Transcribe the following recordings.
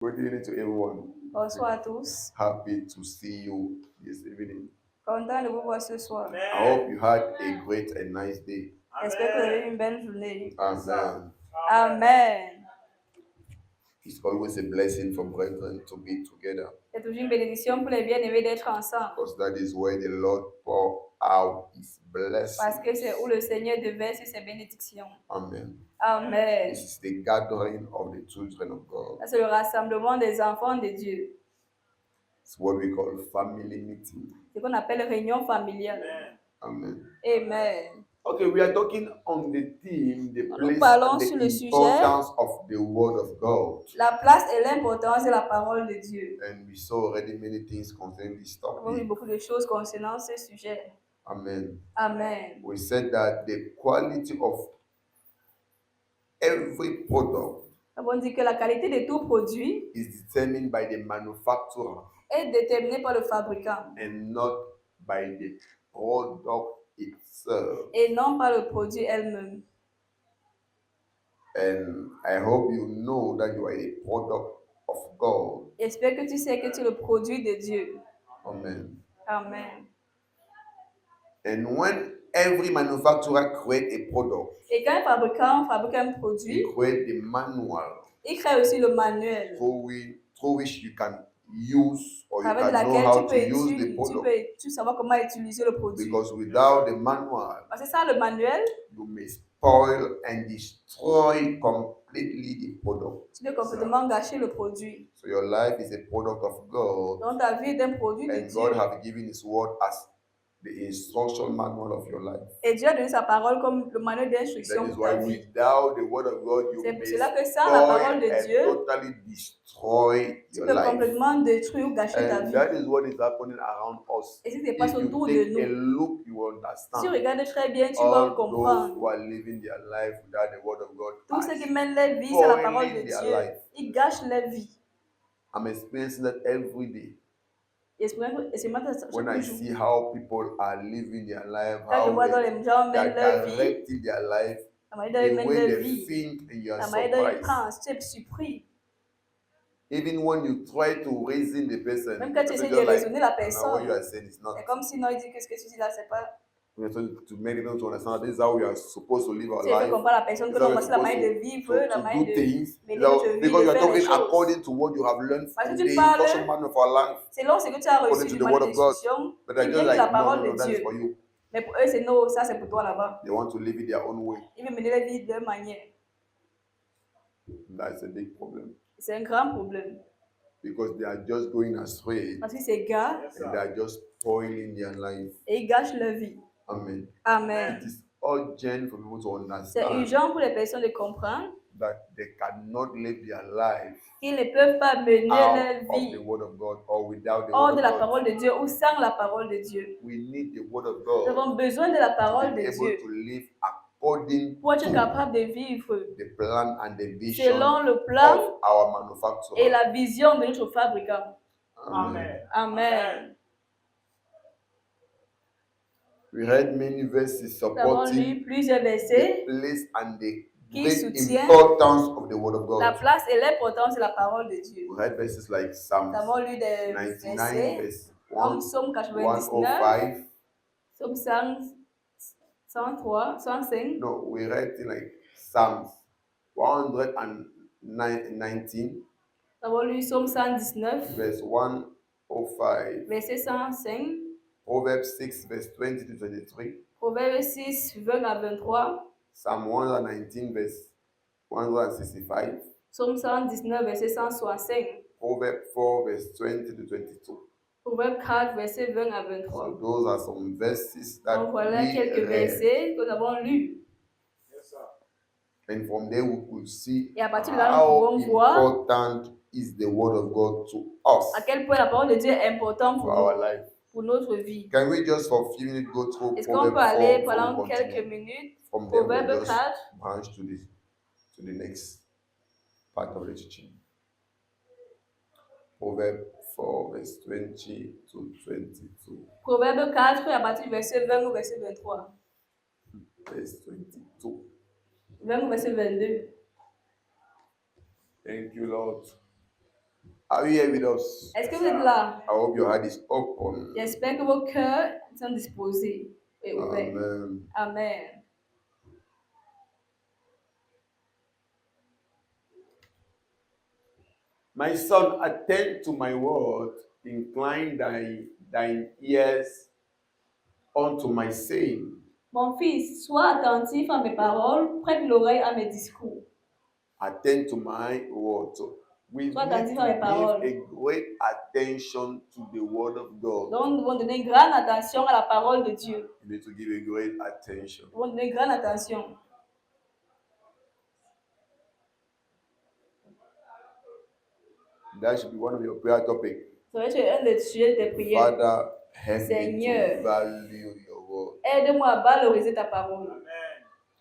Good evening to everyone. Bonsoir à tous. Happy to see you this evening. Content de vous voir ce soir. I hope you had a great and nice day. J'espère que vous avez eu une belle journée. Amen. Amen. It's always a blessing for brethren to be together C'est toujours une bénédiction pour les bien-aimés d'être ensemble. because that is where the Lord pour out His Parce que c'est où blessings. le Seigneur déverse ses bénédictions. Amen. Amen. This is the gathering of the children of God. Ça, c'est le rassemblement des enfants de Dieu. It's what we call family meeting. C'est ce qu'on appelle réunion familiale. Amen. Amen. Okay, we are talking on the theme, the Nous place parlons and sur the le sujet, importance of the Word of God. la place et l'importance de la parole de Dieu. And we saw already many things concerning this Nous avons vu topic. beaucoup de choses concernant ce sujet. Amen. Amen. We said that the quality of every product Nous avons dit que la qualité de tout produit is determined by the manufacturer est déterminée par le fabricant and not by the product itself. et non par le produit elle-même. And I hope you know that you are a product of God. J'espère que tu sais que tu es le produit de Dieu. Amen. Amen. And when every manufacturer create a product, Et quand un fabricant fabrique un he produit, create the manual il crée aussi le manuel through which you can use or you avec can know laquelle how to use the tu product. peux savoir comment utiliser le produit. Because without the manual, Parce que sans le manuel, you may spoil and destroy completely the product. tu peux complètement gâcher le produit. So your life is a product of God, Donc ta vie est un produit de and Dieu. God have given His word as the instruction manual of your life. Et Dieu a donné sa parole comme le manuel d'instruction That is pour ta why vie. without the word of God, you C'est pour may cela que sans la parole spoil de and Dieu, totally destroy tu your peux life. complètement détruire ou gâcher ta And vie. that is what is happening around us. Et si ce se passe If you autour de take a nous, look, you will si tu understand. regardes très bien, tu vas All those comprendre. who are living their life without the word of God Tous are ceux qui mènent leur vie sans la parole de spoiling their Dieu, life. ils gâchent leur vie. I'm experiencing that every day. Et c'est chaque When I jour. see how people are living their life, Quand je how vois dans les gens they are mènent leur vie, directing their life, la manière dont the ils mènent way leur they vie, think, and you are la manière dont ils surprised. pensent, tu es surpris. Even when you try to reason the person, Même the quand tu person essaies de just like, raisonner la "No, what personne, you are saying is not." c'est comme si non, il dit que ce que tu dis là, c'est pas. To make them to understand this is how we are supposed to live our Tu fais life. comprendre à la personne This que is how non, we're voici la supposed manière de vivre, la to manière do de things. mener notre vie, Because de you are faire les talking choses. according to what you have learned Parce from que the tu parles instruction manual of our life, selon ce que tu as according reçu to du the manuel word of God. d'instruction, But qui they're just vient de la like, no, parole no, de no, that is Dieu. for you. Mais pour eux, c'est non, ça c'est pour toi là-bas. They want to live it their own way. Ils veulent mener la vie de leur manière. That's a big problem. C'est un grand problème. Because they are just going astray Parce que ces gars, and they are just spoiling their life. et ils gâchent leur vie. Amen. Amen. It is urgent for people to C'est understand urgent pour les personnes de comprendre that they cannot live their life qu'ils ne peuvent pas mener out leur of the vie word of God or without the hors word de of la God. parole de Dieu ou sans la parole de Dieu. We need the word of Nous God avons besoin de la to parole be de able Dieu to live according pour être to capable de vivre the plan and the vision selon le plan of our et manufacturer. la vision de notre fabricant. Amen. Amen. We read many verses Nous avons supporting lu plusieurs the versets place and the qui great soutiennent importance of the word of la God. place et l'importance de la parole de Dieu. We read verses like Nous Psalms avons lu des 99, versets verse comme Psaume 99, 105. Psaume 103, 105. No, we read like Psalms 119, Nous avons lu Psaume 119, verse 105. verset 105. Proverbs 6, verse 20 to 23. Proverbe 6, 20 à 23. Psalm 119, verse 165. Psaume 119, verset 165. Proverbs 4, verse 20 to 22. Proverbe 4, verset 20 à 23. So those are some verses that Donc voilà we quelques read. versets que nous avons lus. And from there we could see Et à partir de là, nous how pouvons voir important is the word of God to us à quel point la parole de Dieu est importante for pour our nous, life. pour notre vie. Can we just for a few minutes go through Est-ce qu'on peut Proverbs 4 aller before we pendant quelques continue? minutes? From there we'll Proverbe just 4, branch to the next part of the teaching. Proverbs 4, verse 20 to 22. Proverbe 4, à partir du verset 20 au verset 23. Verse 22. 20 au verset 22. Thank you, Lord. Are you here with us? Est-ce que vous êtes là? I hope your heart is open. J'espère que vos cœurs sont disposés et ouverts. Amen. Amen. My son, attend to my word, incline thine ears unto my saying. Mon fils, sois attentif à mes paroles, prête l'oreille à mes discours. Attend to my word. So we Sois need attentif to à mes give paroles. a great attention to the word of God. Donc, nous devons donner une grande attention à la parole de Dieu. You need to give a great attention. Nous devons donner une grande attention. That should be one of your prayer topics. Ça va être un des sujets de tes prières. Father, help me Seigneur. to value your word. Aide-moi à valoriser ta parole.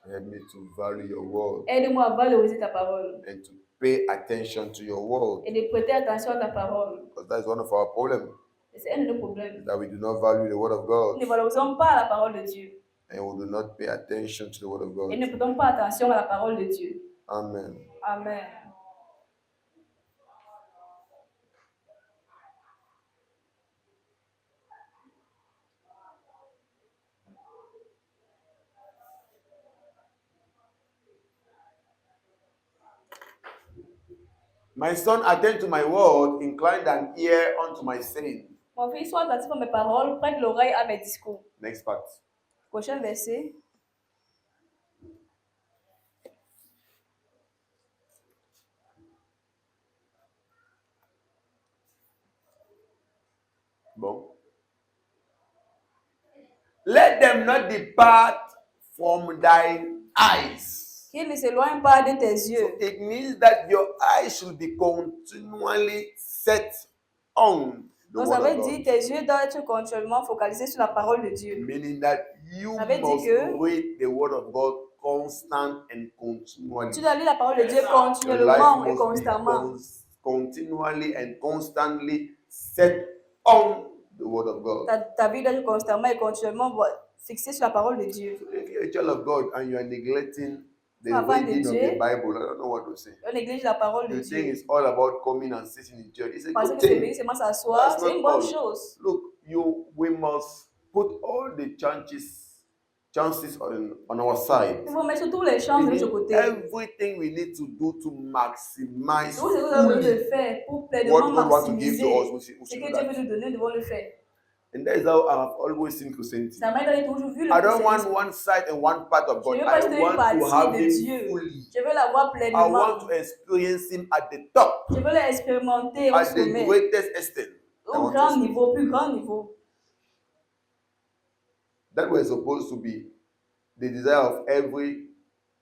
Help me to value your word Aide-moi à valoriser ta parole. and to pay attention to your word. Et de prêter attention à ta parole. Because that's one of our problems, Et c'est un de nos problèmes. that we do not value the word of Nous God ne valorisons pas la parole de Dieu. and we do not pay attention to the word of Et God. ne prêtons pas attention à la parole de Dieu. Amen. Amen. My son, attend to my word, incline thine ear unto my saying. Mon fils, sois attentif à mes paroles, prête l'oreille à mes discours. Next part. Prochain verset. Bon. Let them not depart from thine eyes. Qu'il ne s'éloigne pas de tes So yeux. it means that your eyes should be continually set on the Donc, ça word veut of dire God. tes yeux doivent être continuellement focalisés sur la parole de Dieu. Meaning that you Ça veut dire must que- read the word of God constant and continually. Tu dois lire la parole de Dieu Your continuellement et life must be constamment. continually and constantly set on the word of God. Ta vie doit être constamment et continuellement fixée sur la parole de Dieu. So if you're a child of God and you are neglecting the Enfant de reading of the Dieu. Bible, I don't know what to say. On néglige la parole de You think Dieu. it's all about coming and sitting in church. It's a Parce good que c'est thing. venir seulement s'asseoir, That's c'est not une bonne all. chose. Look, we must put all the chances on our side. Il faut mettre tous les chances de notre côté. Everything we need to do to maximize Tout ce que nous avons besoin de fully faire pour what pleinement God wants to give to us, maximiser we ce should que do Dieu that. veut nous donner, nous devons le faire. And that is how I've always seen Christianity. Ça m'a toujours vu le I don't want christianisme. one side and one part of Je God. veux pas I juste une want to partie have de Him Dieu. fully. Je veux l'avoir I pleinement. want to experience Him at the top, Je veux l'expérimenter au at the sommet, greatest extent. I au want to grand experience. niveau, plus grand niveau. That was supposed to be the desire of every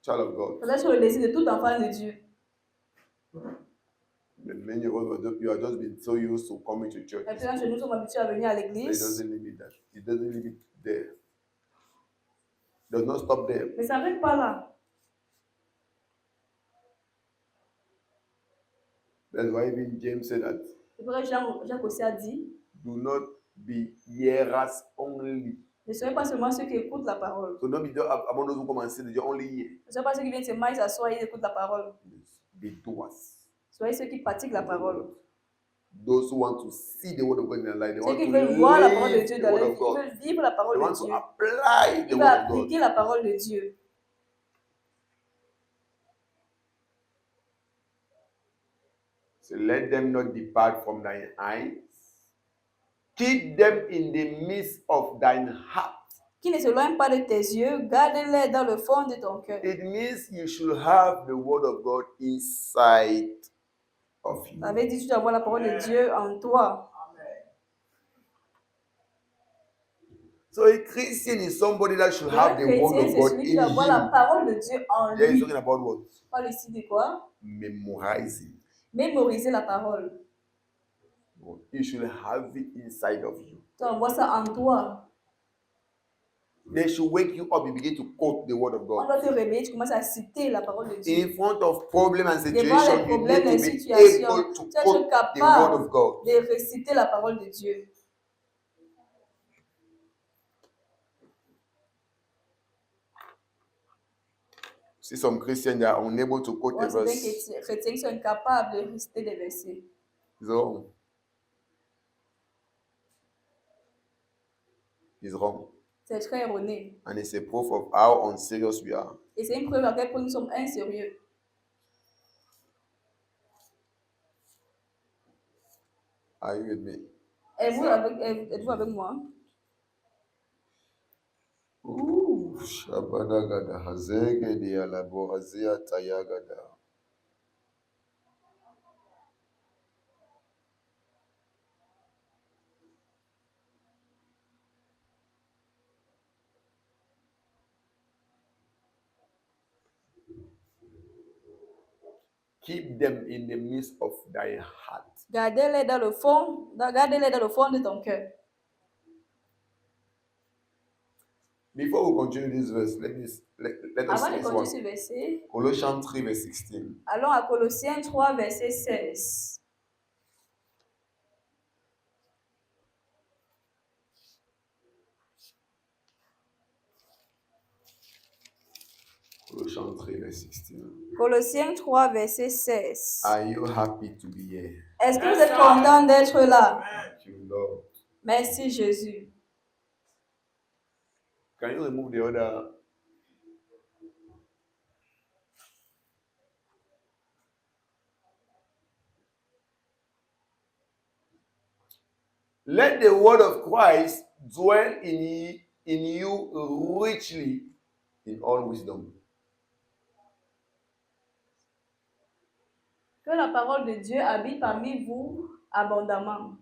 child of God. Ça doit être le désir de tout enfant de Dieu. But many of us, you are just been so used to coming to church. Et puis, quand nous sommes habitués à venir à But it l'église, doesn't leave it that. It doesn't leave it there. It does not stop there. mais ça n'arrête pas là. That's why even James said that. C'est vrai que Jacques aussi a dit, Do not be hearers only. ne soyez pas seulement ceux qui écoutent la parole. So don't be just among those who come and say that you only hear. Ne soyez pas ceux qui viennent seulement s'asseoir et ils écoutent la parole. Be doers. Soyez ceux qui pratiquent la parole. Those who want to see the word of God in their life, they Ceux want qui to veulent voir la parole de live Dieu the dans word leur of vie, God. ils veulent vivre la They parole want de to Dieu. apply the Ils veulent word of God. appliquer la parole de Dieu. So let them not depart from thine eyes. Keep them in the midst of thine heart. Qui ne s'éloigne pas de tes yeux, garde-les dans le fond de ton cœur. It means you should have the word of God inside of you. Ça veut dire que tu dois avoir la parole de Dieu en toi. So a Christian is somebody that should Un have the word chrétien, of c'est God celui qui in doit avoir la him. parole de Dieu en There is lui. talking about what? On parle ici de quoi? Memorizing. Mémoriser la parole. You should have it inside of you. Tu envoies ça en toi. They should wake you up. You begin to quote the word of On God. doit te réveiller, tu commences à citer la parole de Dieu. In front of problem and Devant les situation, you problèmes, need les to be situations, able to tu dois quote être the word of capable God. de réciter la parole de Dieu. See some Christians that are unable to quote Moi, a c'est verse. des chrétiens qui sont incapables de réciter des versets. It's wrong. It's wrong. C'est très erroné. And it's a proof of how unserious we are. Et c'est une preuve à quel point nous sommes insérieux. Are you with me? Êtes-vous avec moi? Ouh, Shabadagada, Hazegedi, Alaborazia, Tayagada. Keep them in the midst of thy heart. Gardez-les dans le fond de ton cœur. Before we continue this verse, let us Avant see de this continuer ce one. verset, Colossians 3, verse 16. allons à Colossiens 3, verset 16. Colossians 3, verse 16. Colossiens 3, verset 16. Are you happy to be here? Est-ce que vous êtes content d'être là? Thank you, Lord. Merci Jésus. Can you remove the other? Let the word of Christ dwell in you richly in all wisdom. Que la parole de Dieu habite parmi vous abondamment.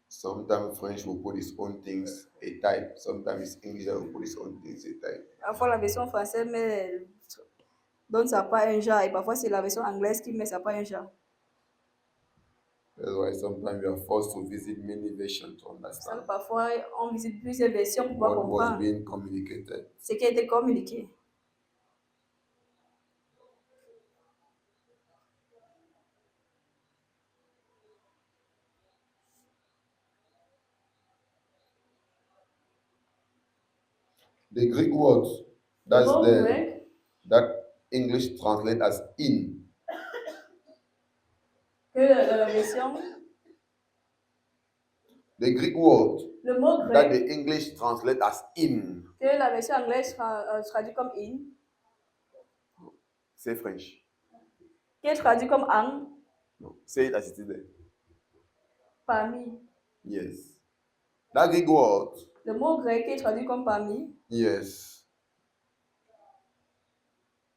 Sometimes French will put its own things a type. Sometimes English will put its own things a type. Parfois la version française donne ça pas un genre et parfois c'est la version anglaise qui met ça pas un genre. That's why sometimes you are forced to visit many versions to Ça, understand parfois on visite plusieurs versions pour pouvoir what was comprendre being communicated. ce qui a été communiqué. The Greek word Le that's mot there, grec, that English translate as in, que la version, the Greek word le mot that grec the English translate as in, que la version anglaise traduit comme in, say French. qui est traduit comme en, No, say it as it is there. parmi. Yes. That Greek word, Le mot grec qui est traduit comme parmi, yes,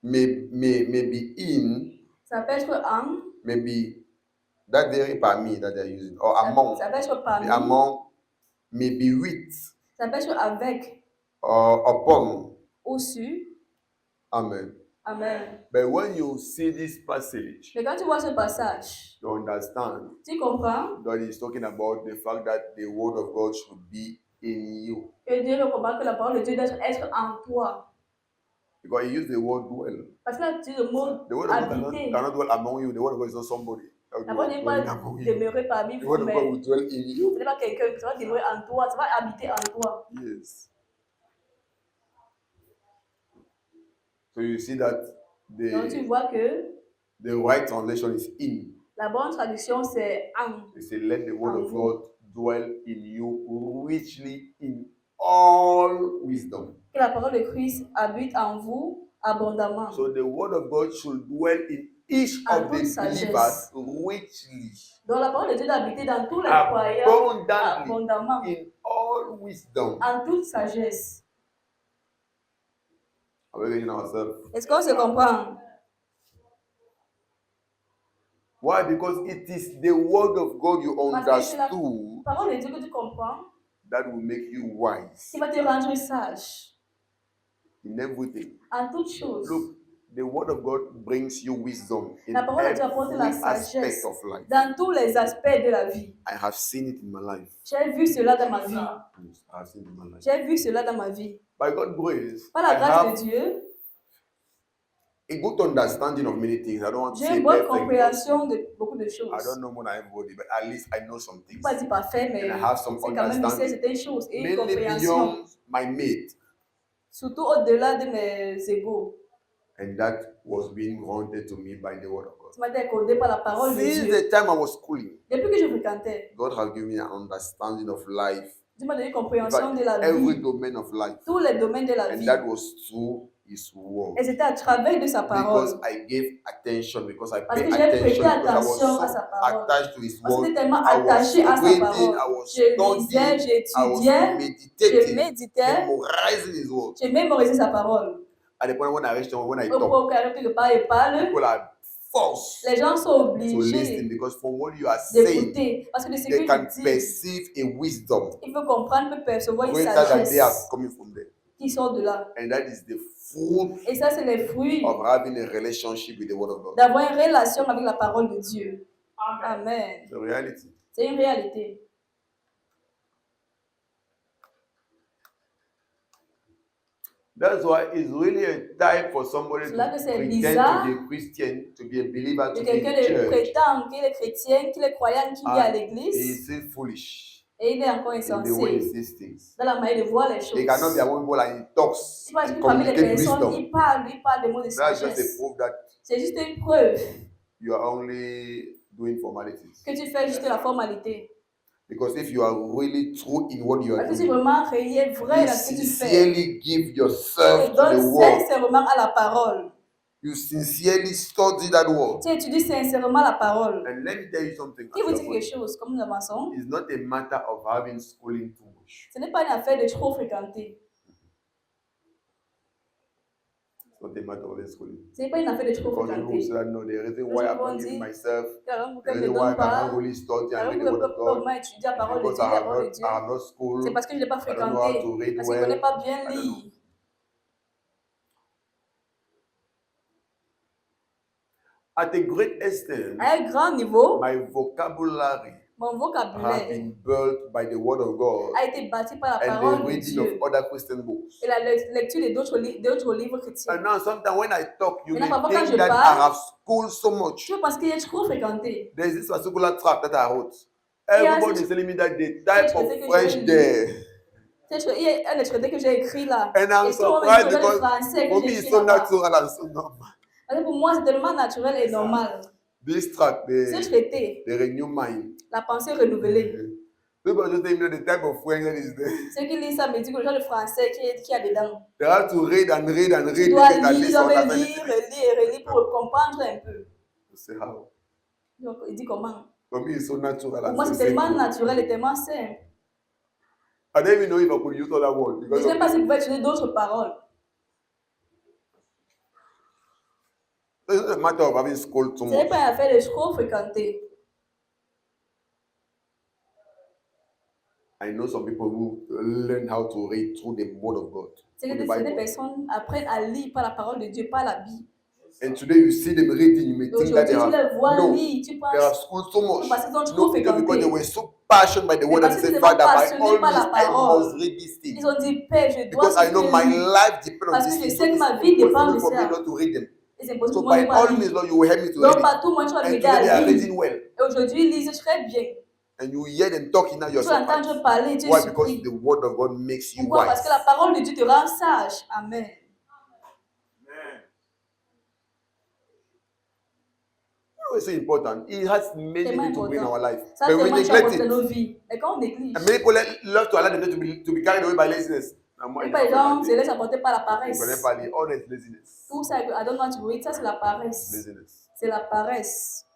may be in, ça peut être en, maybe that very parmi that they're using, or among, ça peut être parmi, be among, maybe with, ça peut être avec, or upon. au sur. Amen. Amen. But when you see this passage, Mais quand tu vois ce passage, you understand tu comprends that he's talking about the fact that the word of God should be in you. que Dieu comprend que la parole de Dieu doit être en toi. Because he used the word dwell. Parce qu'il a utilisé le mot The word of God habiter. cannot dwell among you. The word of God is not somebody. La parole n'est pas demeurer parmi The vous, word of God mais will dwell in you. ce n'est pas quelqu'un qui va demeurer en toi, ça va habiter en toi. Yes. So you see that Donc tu the vois que right translation is in. la bonne traduction c'est en. They say, let the word En of vous. God dwell in you richly in all wisdom. Que la parole de Christ habite en vous abondamment. So the word of God should dwell in each En of the toute sagesse. believers richly, Donc la parole de Dieu doit habiter dans tous les croyants abundantly, abondamment, in all wisdom. en toute sagesse. Are we getting ourselves? Est-ce qu'on se comprend? Why? Because it is the word of God you Parce que c'est la understood parole de Dieu que tu comprends that will make you wise qui va te rendre sage in everything. en toutes choses. Look, the word of God brings you wisdom in La parole de Dieu apporte la every aspect sagesse of life. dans tous les aspects de la vie. I have seen it in my life. J'ai vu cela dans ma vie. Yes, I have seen it in my life. J'ai vu cela dans ma vie. By God's grace, Par I la grâce have de Dieu, a good understanding of many things. I don't want to j'ai say une bonne perfect. compréhension de beaucoup de I choses. don't know more than everybody, but at least I know some Je ne things. peux pas dire parfait, mais And I have some c'est quand même une understanding. certaine chose et une Mainly compréhension, beyond my mate. surtout au-delà de mes égaux. And that was being granted to me by the word of God. Ça m'a été accordé par la parole de Since Dieu. the time I was schooling, Depuis que je fréquentais, God has given me an understanding of life, Dieu m'a donné une in compréhension fact, de la every vie, domain of life. tous les domaines de la And vie. that was through His word. Et c'était à travers de sa Because parole. I gave attention, because I Parce paid que j'ai prêté attention, because I was attention à so sa parole. attached to His Parce que word. j'étais tellement I was attaché à sa reading, parole. I was Je lisais, studying, I was j'étudiais, je meditating, méditais, memorizing His word. j'ai mémorisé sa parole. At the point when I reached, when I Au point talk, où quand quelque part il parle, people are forced les gens sont to listen, obligés because from what you are saying, d'écouter. Parce que de ce they que can je dis, perceive a wisdom il peut comprendre, peut percevoir une greater than they are sagesse coming from there. qui sort de là. And that is the fruit Et ça, c'est les fruits of having a relationship with the word of God. d'avoir une relation avec la parole de Dieu. Amen. The reality. C'est une réalité. That's why it's really a time for somebody C'est là to que c'est pretend bizarre to be a Christian, to be a believer, de to be in quelqu'un de church. prétend qu'il est chrétien, qu'il est croyant, qu'il est à And he l'église, is still foolish et il est encore in the way he insensé sees things. dans la manière de voir les choses. He cannot be among people and he talks, Il pense he que parmi les communicates personnes, wisdom. il parle des mots de That's just a sagesse. proof that C'est juste une preuve you are only doing formalities. que tu fais juste la formalité. Because if you are really true in what you are Parce que si doing, vraiment réel, vrai you dans ce que tu fais, sincerely give yourself tu to donnes the word. sincèrement à la parole. You sincerely study that word. Tu étudies sincèrement la parole. And let me tell you something. Qui vous as dit your quelque friend. chose, comme nous avançons, It's not a matter of having schooling too much. ce n'est pas une affaire de trop fréquenter. It's not a matter of having schooling. Ce n'est pas une affaire de trop Because people will say fréquenter. that no, the reason why I'm not giving myself, Car the pourquoi je ne reason why donne I cannot pas, really study alors and read que the word of God, comment étudier la parole de because Dieu, la parole de Dieu, I have not school, c'est parce que je ne l'ai pas I don't know how to fréquenté, read parce que je ne connais well. pas bien I don't know. lire. At a great extent, À un grand niveau, my vocabulary mon has vocabulaire been built by the word of God a été bâti par la and the parole de reading Dieu of other Christian books. et la lecture d'autres livres chrétiens. And now sometimes when I talk, you may Maintenant, parfois, quand think je that parle, I have schooled so much. Tu penses qu'il est trop fréquenté. There's this particular tract that I wrote. Et Everybody is telling me that the type of French there. Il y a un extrait que j'ai écrit là. And I'm Et tout le monde me surprised dit que le because français que for me j'ai it's écrit so là-bas. natural and so normal. Parce que pour moi, c'est tellement naturel et normal. This tract, Ce traité, the renew mind. la pensée renouvelée. People just tell me the type of French that is there. Ceux qui lisent ça me disent que le genre de français qui y a dedans. They have to read and read and Tu read. dois They can lire, listen tu dois understand lire, it. relire, relire pour comprendre un peu. You say how? Donc, il dit comment? For me it's so natural Pour and moi, so c'est tellement simple. naturel et tellement simple. I don't even know if I could use other words. Je ne Because sais of pas si this. vous pouvez utiliser d'autres paroles. It's not a matter of having school too Ce n'est much. pas une affaire de trop fréquenter. I know some people who learn how to read through the word of God. C'est que through the des Bible. personnes apprennent à lire par la parole de Dieu, par la Bible. And today you see them reading, you may Et think that aujourd'hui, they tu have les vois no, lire, tu they have penses school so much. parce qu'ils ont trop No, just because fréquenté. they were so passionate by the word and parce they qu'ils say, étaient Father, by passionnés all par la means, I parole. must read this thing. Ils ont dit, Père, je dois Because I know my soutenir. life depends on Parce this que je thing. sais So que it's ma vie dépend impossible de for me ça. not to read them. Et c'est possible So pour moi by de pas all lire. means, Lord, you will help me to Donc, read par it. tout, moi, tu vas And m'aider today they à are lire. reading well. Et aujourd'hui, ils lisent très bien. And you hear them talking now, you're Tu entends surprised. parler, tu es Why? Because surpris. the word of God makes you Pourquoi? Parce wise. que la parole de Dieu te rend sage. Amen. You know, it's so important. It has many Tellement things to bring in our important. life. Ça a But we tellement de choses neglect dans nos it. vies. Et quand on néglige, And many people love to allow themselves to be carried away by laziness. et par exemple, se laisse apporter par la paresse. All that is laziness. Tout ça, I don't want to read, ça c'est la paresse. Laziness. C'est la paresse.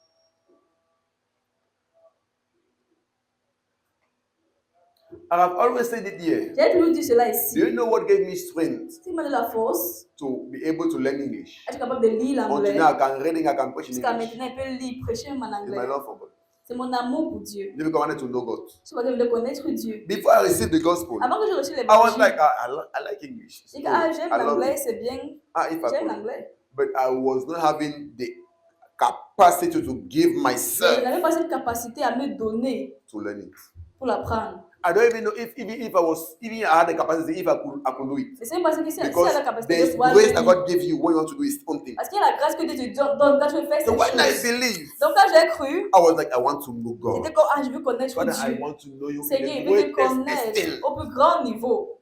I have always said it here. J'ai toujours dit cela Do ici. you know what gave me strength Tu m'as donné la force, to be able to learn English? être capable de lire Until l'anglais. now, I can read and I can preach in Jusqu'à English. maintenant, il peut lire, prêcher même en It's my anglais. love for God. C'est mon amour pour Dieu. Because I wanted to know God. C'est parce que je veux connaître Dieu. Before I received the gospel, Avant que je reçue I was l'évangile, like, I like English. It's je dis cool. que j'aime I love l'anglais, it. c'est bien. If I J'aime could. l'anglais. But I was not having the capacity to give Mais je myself n'avais pas cette capacité à me donner to learn it. pour l'apprendre. I don't even know if I had the capacity, if I could do it. Et c'est parce que si elle a Because la capacité de there's pouvoir grace le that lire. God gives you when you want to do His own thing. Parce qu'il y a la grâce que Dieu te donne quand tu veux faire So ces when I choses. believe, Donc quand j'ai cru, I was like, I want to know God. c'était comme, je veux connaître Father, I Dieu. want to know you in Seigneur, the il veut te greatest connaître extent. au plus grand niveau.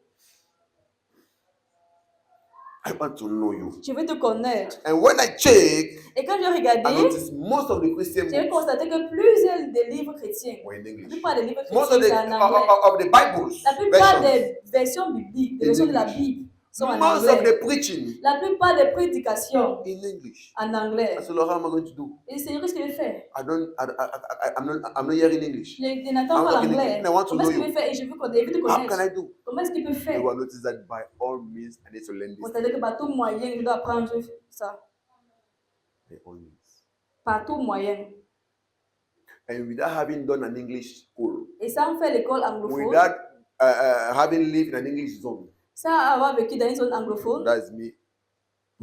I want to know you. Je veux te connaître. And when I check, Et quand j'ai I regardé, noticed most of the Christian j'ai books constaté que plusieurs des livres chrétiens, were in la English. plupart des livres Most chrétiens, of c'est en anglais. the Bibles, La plupart versions, des versions bibliques, des In versions de la English. Bible, sont en most of anglais. the preaching La plupart des prédications in English. en I anglais. said, Lord, how am I going to do? Et Seigneur, qu'est-ce qu'il veut faire? I'm not hearing English. Je n'entends I'm pas talking l'anglais. English. I want to Comment est-ce know qu'il you. veut faire? Et je veux te How can I connaître. do? Comment est-ce qu'il peut You faire? will notice that by all means, I need to learn this. C'est-à-dire que par tout moyen, je dois apprendre ça. By all means. Par tout moyen. And without having done an English school, Et sans faire l'école anglophone, without having lived in an English zone, sans avoir vécu dans une zone anglophone, that's me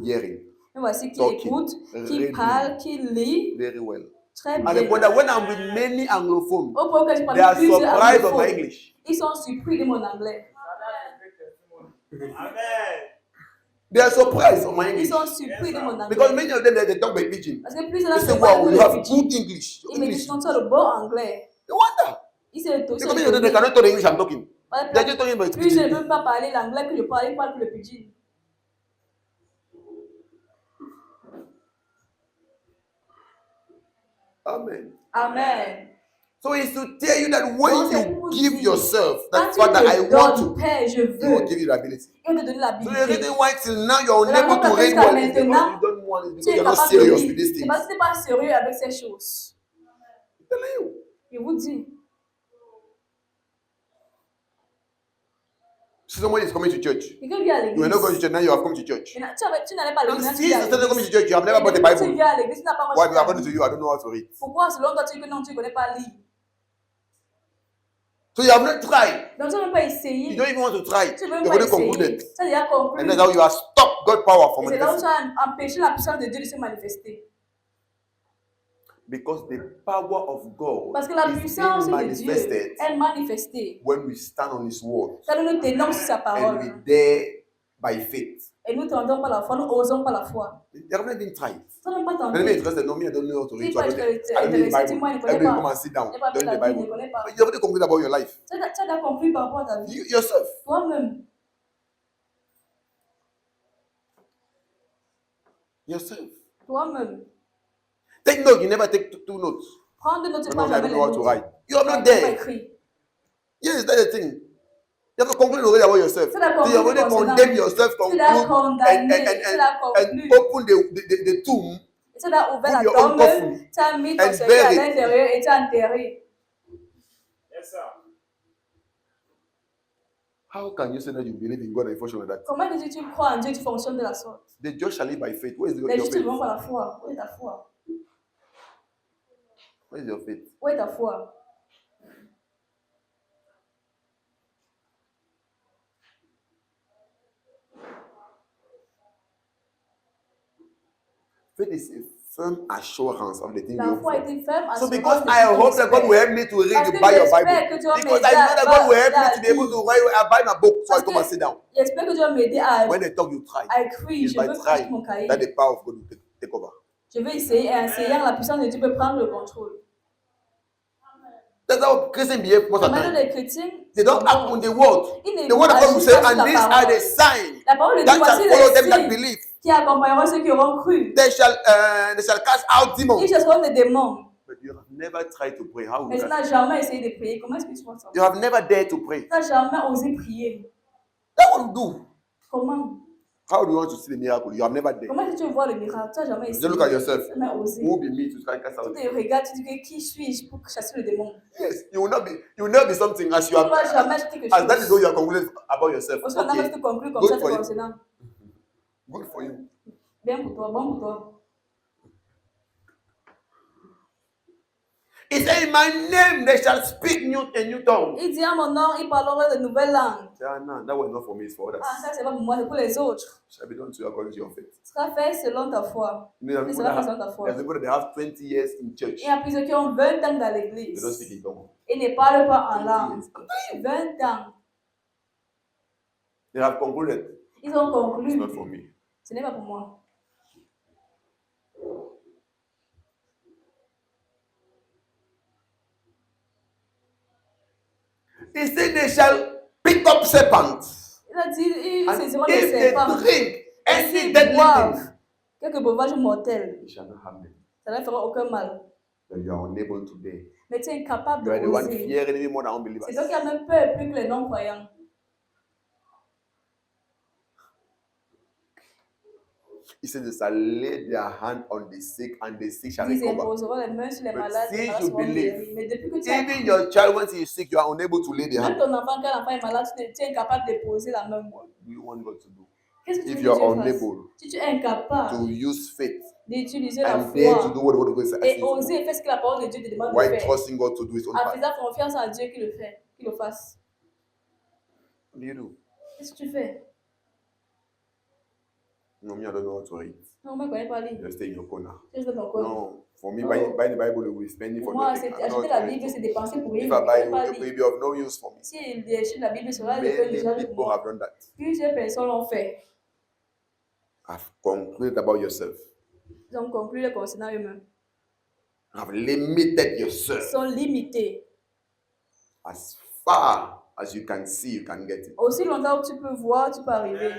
hearing mais voici qui talking, écoute, qui reading parle, qui lit very well. très And the bien. point that when I'm with many Anglophones, Au point que je they parle are plusieurs surprised of my anglophones, English. ils sont surpris de mon anglais. Amen. They are surprised of my Ils English. sont surpris de mon Because anglais. many of them, they talk by pidgin. Parce que plus They là, say, c'est wow, you have pidgin. good English. Ils me English. disent non, tu as le bon anglais. They wonder. Ils se Because many of them, they cannot talk the English I'm talking. They're just talking about Puis je ne pidgin. peux pas parler l'anglais que je parle, ils parlent que le pidgin. Amen. Amen. So it's to tell you that when Donc, c'est you pour give dire, yourself, quand that tu Father, I te want donnes, to, Père, je He will veux, give you the ability. il va te donner So the l'habilité. reason why till now you're C'est la unable to raison read parce que well is because maintenant, you don't want it, Tu because es you're not capable de serious lire. with these C'est things. parce que tu n'es pas sérieux avec ces choses. I'm telling you. Je vous dis, See, somebody is coming to church. quelqu'un vient à You were not going to l'église. church, now you have come to church. Tu n'allais pas à And l'église. since you started coming to church, you have never bought a Et depuis que tu Bible. viens à l'église, tu n'as pas Why? reçu Because ta according to Bible. you, I don't know how to read. Pourquoi, selon toi, tu dis que non, tu ne connais pas lire? So you have not tried. Donc, tu ne veux pas You essayer. don't even want to try. Tu ne veux You've pas already essayer. concluded. Tu as déjà conclu. And that's how you have stopped God's power from Et c'est là où tu manifesting. as empêché la puissance de Dieu de se manifester. Because the power of God Parce que la is puissance being de Dieu manifested est manifestée when we stand on His word quand nous nous tenons sur sa and parole. we dare by faith. Et nous ne tentons pas la foi, nous osons pas la foi. They have not been tried. Tu n'as pas Let me tenté. interested. No, me, I don't know how to read. Si So I pas don't know the intéressé, Bible. moi, je ne connais Everybody come pas. and sit down. Je n'ai pas Don't fait the la Bible, je ne Bible. connais pas. But you already concluded about your life. Tu as déjà conclu par rapport à ta vie. You yourself. Toi-même. Yourself. Toi-même. Take note. You never take two notes. Prends de notes, No, pas no, I jamais don't les know how to notes. write. You are Tu not n'as pas there. écrit. Yes, that's the thing. You have to conclude already about yourself. Tu l'as So you have already conclu condemned yourself, Tu conclude, l'as and, condamné. Tu l'as and conclu. open the tomb. Tu as ouvert la Put your own tombe. coffin Tu as mis ton and cercueil à bury it. l'intérieur et tu as enterré. Yes, sir. How can you say that you believe in God and function like that? Comment dis-tu que tu crois en Dieu, tu fonctionnes de la sorte? The just shall live by faith. Where is Les your justes faith? vivent par la foi. Où est ta foi? Where is your faith? Où est ta foi? Faith is a firm assurance of the thing you La hope foi for. est ferme. So because I hope that God will help me to read Parce the que Bible, j'espère que Dieu va because m'aider I know that God will help me à to be able to buy my book, so I Parce come que- and sit down. J'espère que Dieu va m'aider à When they talk, you try. écrire. It's Je by veux prendre trying mon cahier. that the power of God will take over. Je vais essayer et en essayant, la puissance de Dieu peut prendre le contrôle. That's how Christians behave most of the Maintenant, time. les chrétiens, They don't act on the word. ils ne The word of God will agissent say, pas sur and la these are parole. the signs La parole de Dieu, that shall voici follow them les that signes believe. qui accompagneront ceux qui auront cru. They shall cast out demons. Ils chasseront des démons. But you have never tried to pray. How will Mais you tu cast? n'as jamais essayé de prier. Comment est-ce que tu vois ça? You have never dared to pray. Tu n'as jamais osé prier. That what you do. Comment? How do you want to see the miracle? You have never dared. Comment est-ce que tu vois le miracle? Tu n'as jamais essayé. Just look at yourself. Tu n'as jamais osé. Who will be me to try to cast Tu out? te regardes, tu dis que qui suis-je pour chasser le démon? Yes, you will not be something as Tu you ne vas have jamais être quelque as that is how chose. you are concluded about yourself. Parce qu'on a Okay, te conclure comme Good ça, for c'est you. concernant. good for you. Bien pour toi, bon pour toi. He said, in my name they shall speak a new tongue. Il dit à mon nom, il parlera de nouvelles langues. Ah, no, that was not for me, it's for others. Ah, ça, c'est pas pour moi, c'est pour les autres. Shall be done to you according to your faith. Ce sera fait selon ta foi. You know, Oui, there's ça people va that faire selon ta foi. that have 20 years in church. Il y a plusieurs qui ont 20 ans dans They l'église. don't speak in tongue. Et ne parlent pas en 20 langue. years. 20 ans. They have concluded. Ils ont It's conclu. not for me. Ce n'est pas pour moi. He said they shall pick up serpents. Il a dit, ils And saisiront les if they serpents. drink Any s'ils deadly boivent things, quelques breuvages mortels, it shall not harm them. ça ne leur fera aucun mal. But you are unable to bear. Mais tu es incapable You are the one d'oser. fearing even more than unbelievers. C'est toi qui as même peur plus que les non-croyants. He said they shall lay their hand on the sick and the sick shall Ils recover. imposeront les mains sur les But malades, les since malades you seront believe, guéris. Mais depuis que tu as Even cru, your child, once he is sick, you are unable to lay the même hand. ton enfant, quand l'enfant est malade, tu es incapable de poser la main. What do you want God to do? Qu'est-ce que tu If veux you que are Dieu fasse? unable Si tu es incapable to use faith d'utiliser la and dare to foi do what the word of God says, et oser faire ce que la parole de Dieu te demande de why faire, trusting God to do his own en part? faisant confiance en Dieu qu'il le fait, qu'il le fasse. What do you do? Qu'est-ce que tu fais? No, me, I don't know how to read. Non, moi, je ne connais pas lire. Just stay in your corner. Je reste dans ton coin. No, for me, No. buying the Bible, we spending for Pour moi, nothing. c'est I don't know acheter how la to Bible, read. c'est dépenser pour rien. If Je I ne buy connais pas it, it will lire. be of no use for me. Si j'achète la Bible, cela ne peut Many l'usage pour people moi. have done that. Plusieurs personnes l'ont fait. Have concluded about yourself. Ils ont conclu le concernant eux-mêmes. Have limited Ils yourself sont limités. as far as you can see, you can get it. Aussi longtemps que tu peux voir, tu peux arriver.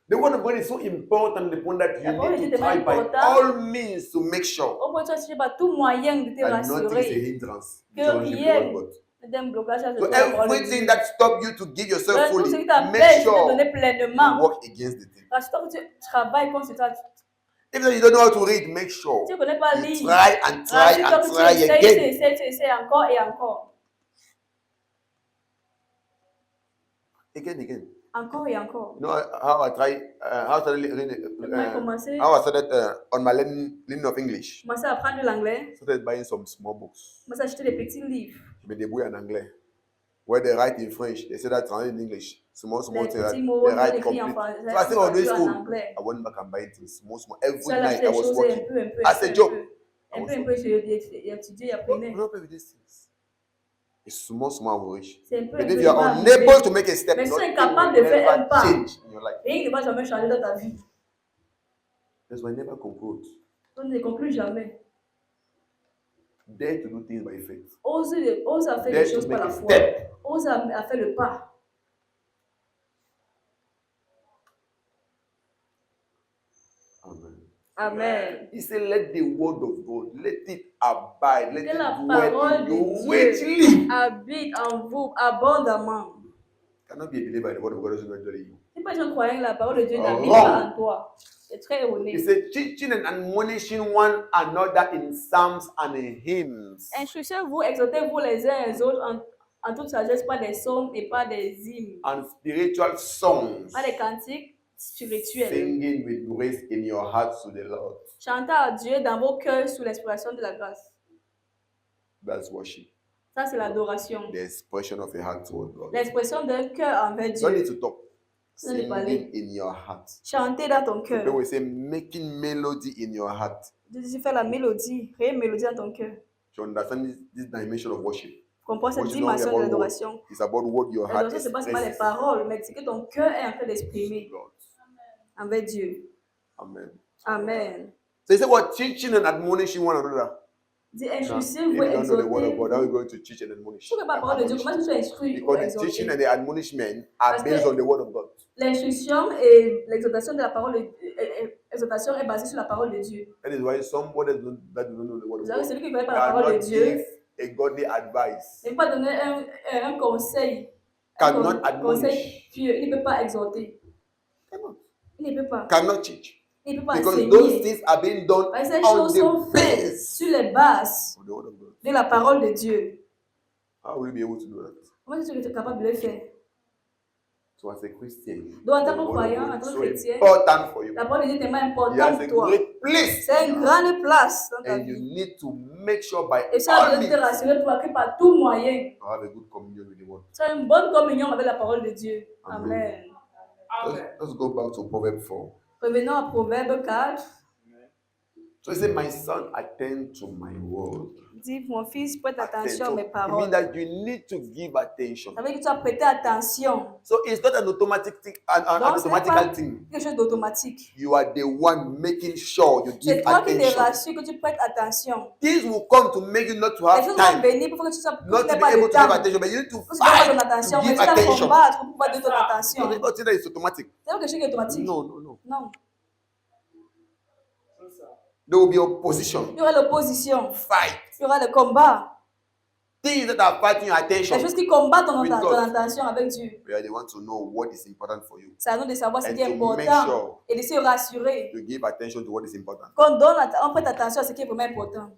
The word of God is so important, the point that La you parole de need Dieu to est try tellement by importante. all means to make sure Au point où tu cherches par tout moyen de te that nothing is a rassurer hindrance. que to the word rien of God. n'est un blocage à So la parole de everything Dieu. that stops you to give yourself Donc, tout fully, ce qui make t'empêche de te sure donner you pleinement, work against the thing. rassure-toi que tu travailles contre ça. If you don't know how to read, make sure Tu ne connais pas you lire. try and try Rassure-toi and que tu try essayes, again. tu essayes encore et encore. Again. Encore et encore. You know how I try, how I started how I started on my learning of English. Je commençais à apprendre l'anglais. Started buying some small books. Je commençais à acheter des petits livres. Je me débrouille en anglais. Where they write in French, they say that translated in English. Small, Les things that petits mots they bien write écrits en complete. français. So I still on traduits en school. anglais. I went back and buying things small. Every J'allais night acheter I des was choses working. un peu. As a job. Un peu, j'étudiais et apprenais. Don't play with these things. It's small, wish. C'est un peu, But if you are unable to make a step, Mais si tu es nothing incapable will de faire un never pas, change in your life. rien ne va jamais changer dans ta vie. That's why I never conclude. On ne conclut jamais. Dare to do things by faith. Ose à faire Dare des to choses par make la a foi. step. Ose à faire le pas. Amen. Amen. He said, let the word of God, let it abide, let Que la it dwell parole in de you Dieu richly. habite en vous abondamment. Cannot be a believer in the word of God doesn't dwell in you. Si pas un croyant, la parole de Dieu n'habite Wrong. pas en toi. C'est très He erroné. said, teaching and admonishing one another in psalms and in hymns. Instruisez-vous, exhortez-vous les uns les autres en toute sagesse, pas des psaumes et pas des hymnes, And spiritual songs, pas des cantiques spirituels. singing with grace in your hearts to the Lord. Chantez à Dieu dans vos cœurs sous l'expression de la grâce. That's worship. Ça, c'est l'adoration. The expression of a heart toward God. L'expression d'un cœur envers You don't need Dieu. to talk. Don't need to parler. Singing in your heart. Chantez dans ton cœur. People will say making melody in your heart. Tu fais la mélodie, créer une mélodie dans ton cœur. To understand this dimension of worship. Comprends cette Worship is not dimension de about l'adoration. words. It's about what your heart L'adoration, is c'est pas seulement les paroles, mais c'est que ton cœur est en train d'exprimer God. envers Dieu. Amen. Amen. So he said, what? Teaching and admonishing one another. Dis, Now, if instruisez-vous you et don't know the word of exhortez. God, how are you going to teach and admonish? Tu ne connais pas la parole de Dieu, comment tu instruis ou Because the exhorter? teaching and the admonishment are Parce que- based on the word of God. L'instruction et l'exhortation de la parole, l'exhortation est basée sur la parole de Dieu. That is why somebody that doesn't know the word of Vous savez, God celui qui ne connaît pas la parole de cannot Dieu give a godly advice, ne peut pas donner un conseil. cannot Un conseil admonish, pieux. Il ne peut pas exhorter. cannot, Il ne peut pas. cannot teach. Il ne peut pas Because enseigner. those things are being done Parce que ces on choses sont the faites base sur les bases of the word of God. de la parole de Dieu. How will you be able to do that? Comment est-ce que tu es capable de le faire? So as a Christian, Donc, en the tant que word of croyant, God en is tant so que chrétien, important for you. la parole de Dieu est tellement It has importante a pour toi. great place. C'est une grande place dans ta And you vie. need to make sure by Et ça all doit te means rassurer pour que par tout moyen, to have a good communion with the word. tu as une bonne communion avec la parole de Dieu. Amen. Amen. Let's go back to Proverbs 4. Revenons à Proverbe 4. So he said, my son, attend to my word. Dis, mon fils, prête attention à So mes it means paroles. that you need to give attention. Ça veut dire que tu dois prêter attention. So it's not an automatic thing, an Donc, ce n'est automatical pas thing. quelque chose d'automatique. You are the one making sure you C'est give toi qui te attention. rassures que tu prêtes attention. Things will come to make you not to Les have choses vont time, venir pour que tu not to n'aies be pas de able to give temps. attention, but you need to Pour que tu donnes fight ton attention, to mais give tu dois attention. combattre pour pouvoir donner ton attention. So it's not that it's automatic. C'est pas quelque chose qui est automatique. No, no, no. Non. There will be opposition, Il y aura l'opposition. fight, Il y aura le combat. things that are fighting your Les attention. choses qui combattent ton With God. attention avec Dieu. Where they want to know what is important for you. C'est à nous de savoir ce And qui est to make important sure et de se rassurer. to give attention to what is important. On prête attention à ce qui est vraiment important.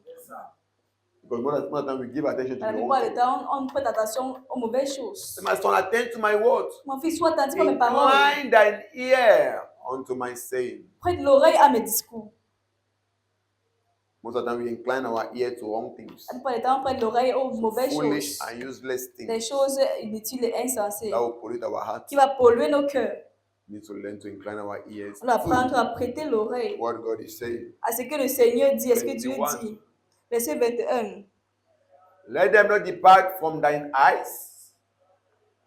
Because most of the time we give attention to La the plupart wrong du thing. temps, on prête attention aux mauvaises choses. My son, attend to my words. Mon fils, sois attentif à mes paroles. Incline thine ear unto my saying. Prête l'oreille à mes discours. Most of the time we incline our ear to wrong things. La plupart du temps, on prête l'oreille aux mauvaises Foolish choses. and useless Des things choses inutiles et insensées. that will pollute our hearts. Qui va polluer nos cœurs. We need to learn to incline our ears On doit to apprendre à prêter l'oreille what God is saying. à ce que le Seigneur dit, à ce que Dieu 21. dit. Verset 21. Let them not depart from thine eyes.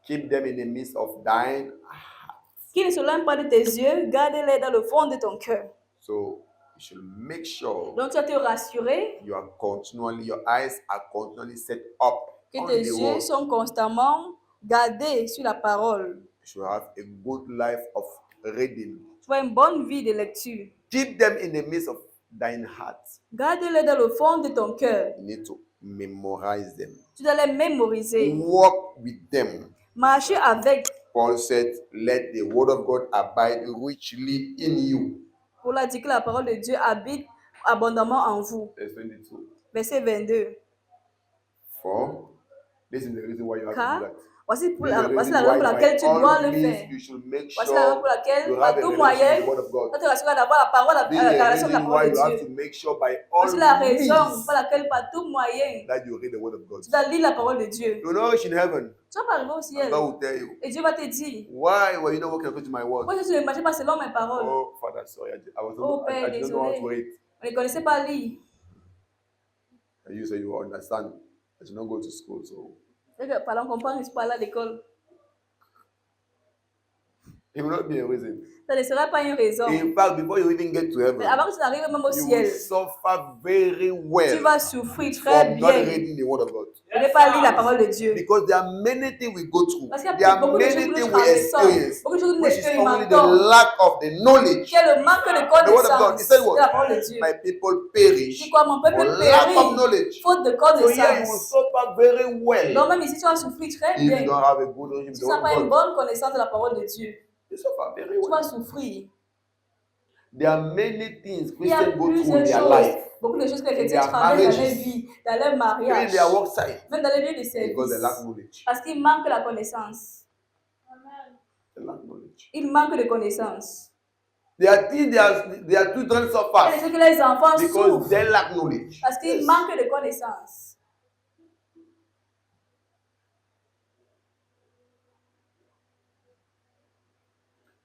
Keep them in the midst of thine heart. Qu'ils ne s'éloignent pas de tes yeux, garde-les dans le fond de ton cœur. So you should make sure Donc tu dois te rassurer your eyes are continually set up que on tes the yeux word. sont constamment gardés sur la parole. You should have a good life of reading. Tu vas une bonne vie de lecture. Keep them in the midst of thine heart. Garde-les dans le fond de ton cœur. You need to memorize them. Tu dois les mémoriser. Walk with them. Marcher avec. Paul said, let the word of God abide richly in you. Pour dire que la parole de Dieu habite abondamment en vous. Verse 22. Verset 22. For this is the reason why you have to Car do that. voici This is the la raison reason pour why laquelle by tu dois all le means faire. you should make Voici la raison sure pour laquelle, you par have a tout relationship moyen, with the word of God. tu te rassures d'avoir la parole, This is the la relation de la reason why parole you de have to Dieu. make sure by all Voici la raison means pour laquelle, par tout moyen, that you read the word of God. tu dois lire la parole de Dieu. You know in heaven, Tu vas pas arriver au ciel. God will tell you, Et Dieu va te dire, why were you not walking according to my word? pourquoi tu ne marches pas selon mes paroles? Oh, Father, sorry, Oh, Père, I don't know how to désolé. read. On ne connaissait pas lire. And you say you understand. I should not go to school, so C'est que pendant qu'on parle, je suis pas allé à l'école. it will not be a reason. Ça ne sera pas une raison. In fact, before you even get to heaven, Mais avant que tu n'arrives même au you will ciel, suffer very tu well vas souffrir très from not bien. reading the word of God. Je ne vais pas lire la parole de Dieu. Because there are many things we go through. Parce qu'il y There a are beaucoup de choses many que things nous we traversons, experience, beaucoup de choses que nous which is only the expérimentons, lack of the knowledge. qui est le manque de The word of God. He connaissance said de la parole what? de Dieu. My people perish Dis quoi, mon for peuple lack of périt, knowledge. faute de So here you will connaissance. suffer very well Donc même ici, tu vas souffrir très if you bien. don't have a good knowledge of Si the tu n'as word pas of une God. bonne connaissance de la parole de Dieu, You suffer very tu vas well. souffrir. There are many things Il y a Christians go through in plusieurs their choses, life, beaucoup de choses que les in chrétiens their traversent dans leur marriages, vie, dans leur even mariage, in their work site, même dans les lieux de because they lack service. knowledge. Parce qu'il manque la connaissance. They lack knowledge. Il manque de connaissance. There are things their children Il y a des suffer choses que les enfants because souffrent they lack knowledge. parce qu'ils Yes. manquent de connaissance.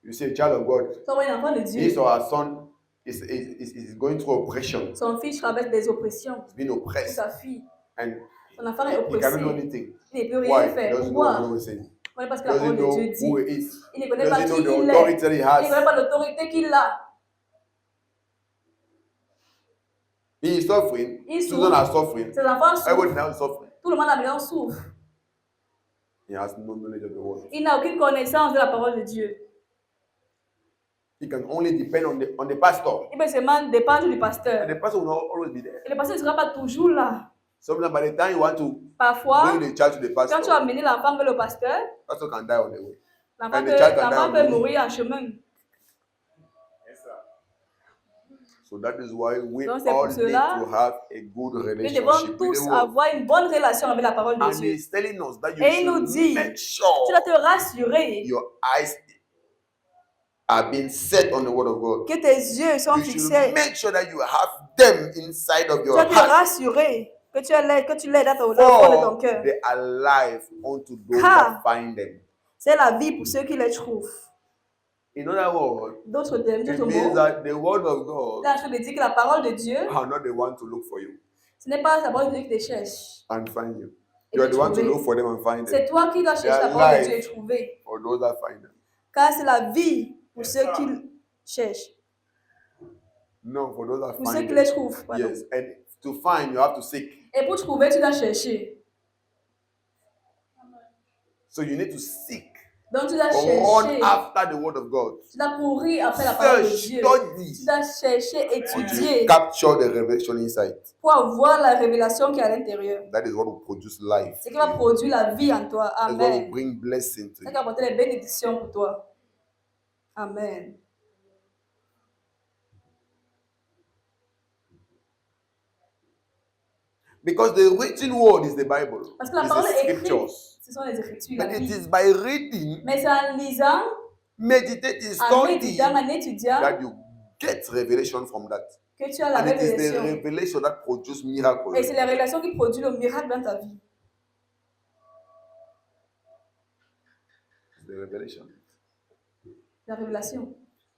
You see, a child of God, Tu vois un enfant de his Dieu, or her son is going through oppression. son fils traverse des oppressions. He's being Ou oppressed, sa fille, and son enfant est he cannot do oppressé. anything. Il ne peut Why? rien He faire. doesn't know what Pourquoi? God is saying. Parce que He la parole doesn't know de Dieu who dit. he is. Il ne He connaît pas doesn't qui know the il est. authority that he Il ne has. connaît pas l'autorité qu'il a. He is suffering. Il Children souffre. are suffering. Ses enfants Everybody souffrent. now is suffering. Tout le monde à la maison souffre. He has no knowledge of the word. Il n'a aucune connaissance de la parole de Dieu. He can only depend on the pastor. Il peut seulement dépendre du And pasteur. the pastor will not always be there. Et le pasteur ne sera pas toujours là. Sometimes by the time you want to Parfois, bring the child to the quand tu pastor, as amené l'enfant vers le pasteur, pastor can die on the way. l'enfant And the child can l'enfant die on peut the way. mourir en chemin. Yes, sir. So that is why we Donc, c'est all pour need cela to have a good Nous devons relationship with tous the word. avoir une bonne relation avec la parole de And Dieu. he's telling us that you Et il nous should dit, make tu sure dois te rassurer your eyes are being set on the word of God. que tes yeux sont You should fixés. make sure that you have them inside of Tu your dois te heart. rassurer que tu l'aides dans le fond de ton For cœur. they are life unto those Car that find them. c'est la vie pour ceux qui les trouvent. In other words, D'autres termes, it d'autres means mots, that the word of God là, je veux dire que la parole de Dieu, are not the one to look for you ce n'est pas la parole de Dieu qui te cherche. and find you. Et You are te the one to trouver. look for them and find them. C'est toi qui dois chercher la Their parole de Dieu et life trouver. for those that find them. Car c'est la vie pour ceux qui cherchent. No, for those that Pour ceux find qui les them. trouvent. Pardon. Yes, and to find, you have to seek. Et pour trouver, tu dois chercher. So you need to seek. Donc tu dois Run chercher. after the word of God. Tu dois courir après la parole de Search, Dieu. study Tu dois chercher, until étudier you capture the revelation inside. pour avoir la révélation qui est à l'intérieur. That is what will produce life. C'est qui va produire la vie en toi. That's what will Amen. bring blessing to C'est qui you. va apporter les bénédictions pour toi. Amen. Because the written word is the Bible. Parce que la It's parole the est écrite. scriptures. Ce sont les Écritures, la But it vie. is by reading, Mais c'est en lisant, meditating, en studying méditant, en étudiant that you get revelation from that. que tu as la And it is the révélation. revelation that produces miracles. Et c'est la révélation qui produit le miracle dans ta vie. It's the revelation. La révélation.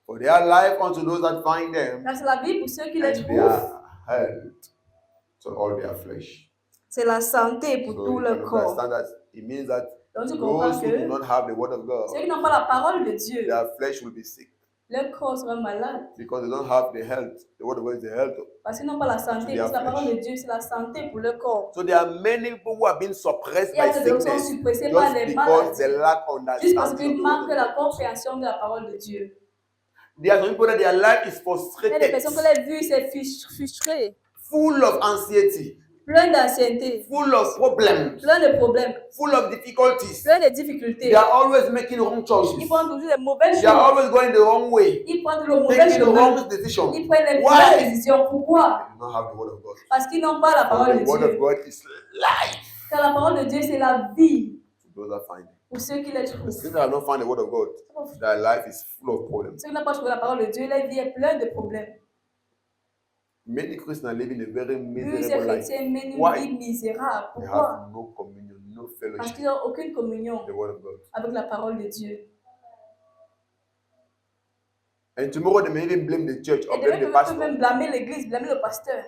For their life unto those that find them, Car c'est la vie pour ceux qui les and trouvent. their health to all their flesh. C'est la santé pour So tout you le can corps. understand that it means that Donc tu comprends those who do que not have the word of God, ceux qui n'ont pas la parole de Dieu, their flesh will be sick leur corps sera malade. because they don't have the health. The word of God is the health. Parce qu'ils n'ont pas la santé. Parce que la flesh. parole de Dieu, c'est la santé pour le corps. So there are many people who have been suppressed Il y a by des gens qui sont sickness suppressés par just les because maladies. they lack Juste parce understanding. qu'ils of the manquent word la of God. compréhension de la parole de Dieu. There are some people that their life is Il y a des frustrated, personnes que les vues, c'est frustré, full of anxiety, plein d'ancienneté, full of problems, plein de problèmes, full of difficulties. plein de difficultés. They are always making wrong choices. Ils prennent toujours les mauvaises They are choses. always going the wrong way, Ils prennent le mauvais taking the chemin. wrong decisions. Ils prennent les Why? mauvaises décisions. Pourquoi? They do not have the word of God. Parce qu'ils n'ont pas la For parole the de word of Dieu. God is life Car la parole de Dieu, c'est la vie to those that find it. pour ceux qui les The trouvent. people that have not found the word of God, their life is full of problems. Ceux qui n'ont pas trouvé la parole de Dieu, leur vie est pleine de problèmes. Many Christians are living a very Plusieurs miserable life. chrétiens mènent une Why? vie misérable. They Pourquoi? have no communion, no Parce fellowship qu'ils n'ont aucune communion with the word of God. avec la parole de Dieu. And tomorrow they may even blame the church or Et blame demain, the ils peuvent pastor. même blâmer l'église, blâmer le pasteur.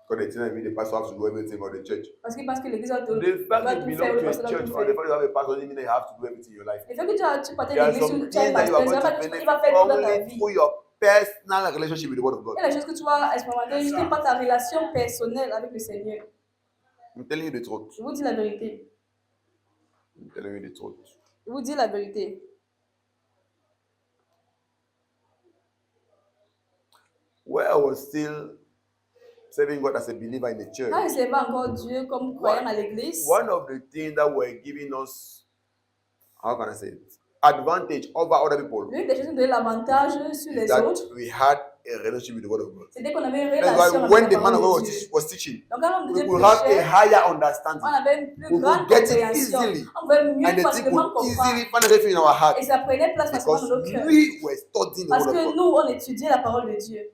Because they think that the pastor has to do everything or the church. Parce qu'ils pensent que l'église va The tout fact va that you tout faire, belong le to a pasteur church va or tout the faire. fact that you have a pastor doesn't mean that you have to do everything in your life. Le fait que tu partais There are l'église, some tu as un things that you pasteur, are ça going va to pas benefit il va faire tout dans ta only vie. through your personal relationship with the word of God. Il y a des choses que tu vas expérimenter juste par ta relation personnelle avec le Seigneur. I'm telling you the truth. Je vous dis la vérité. I'm telling you the truth. Je vous dis la vérité. Where I was still serving God as a believer in the church, Quand je servais encore Dieu comme croyant à l'église, one of the things that were giving us, how can I say it, advantage over other people l'une des choses qui nous donnait l'avantage sur is les that autres, we had a relationship with the word of God. c'était qu'on avait une That's relation why avec when la the man of parole God de Dieu. was teaching, Donc quand l'homme de we Dieu could have a prêchait, higher on understanding. avait une plus We grande could get it compréhension. easily. On pouvait mieux And the thing facilement could comprendre. easily find refuge in our heart Et ça prenait place facilement because dans nos cœurs. we were studying the Parce word of que God. nous, on étudiait la parole de Dieu.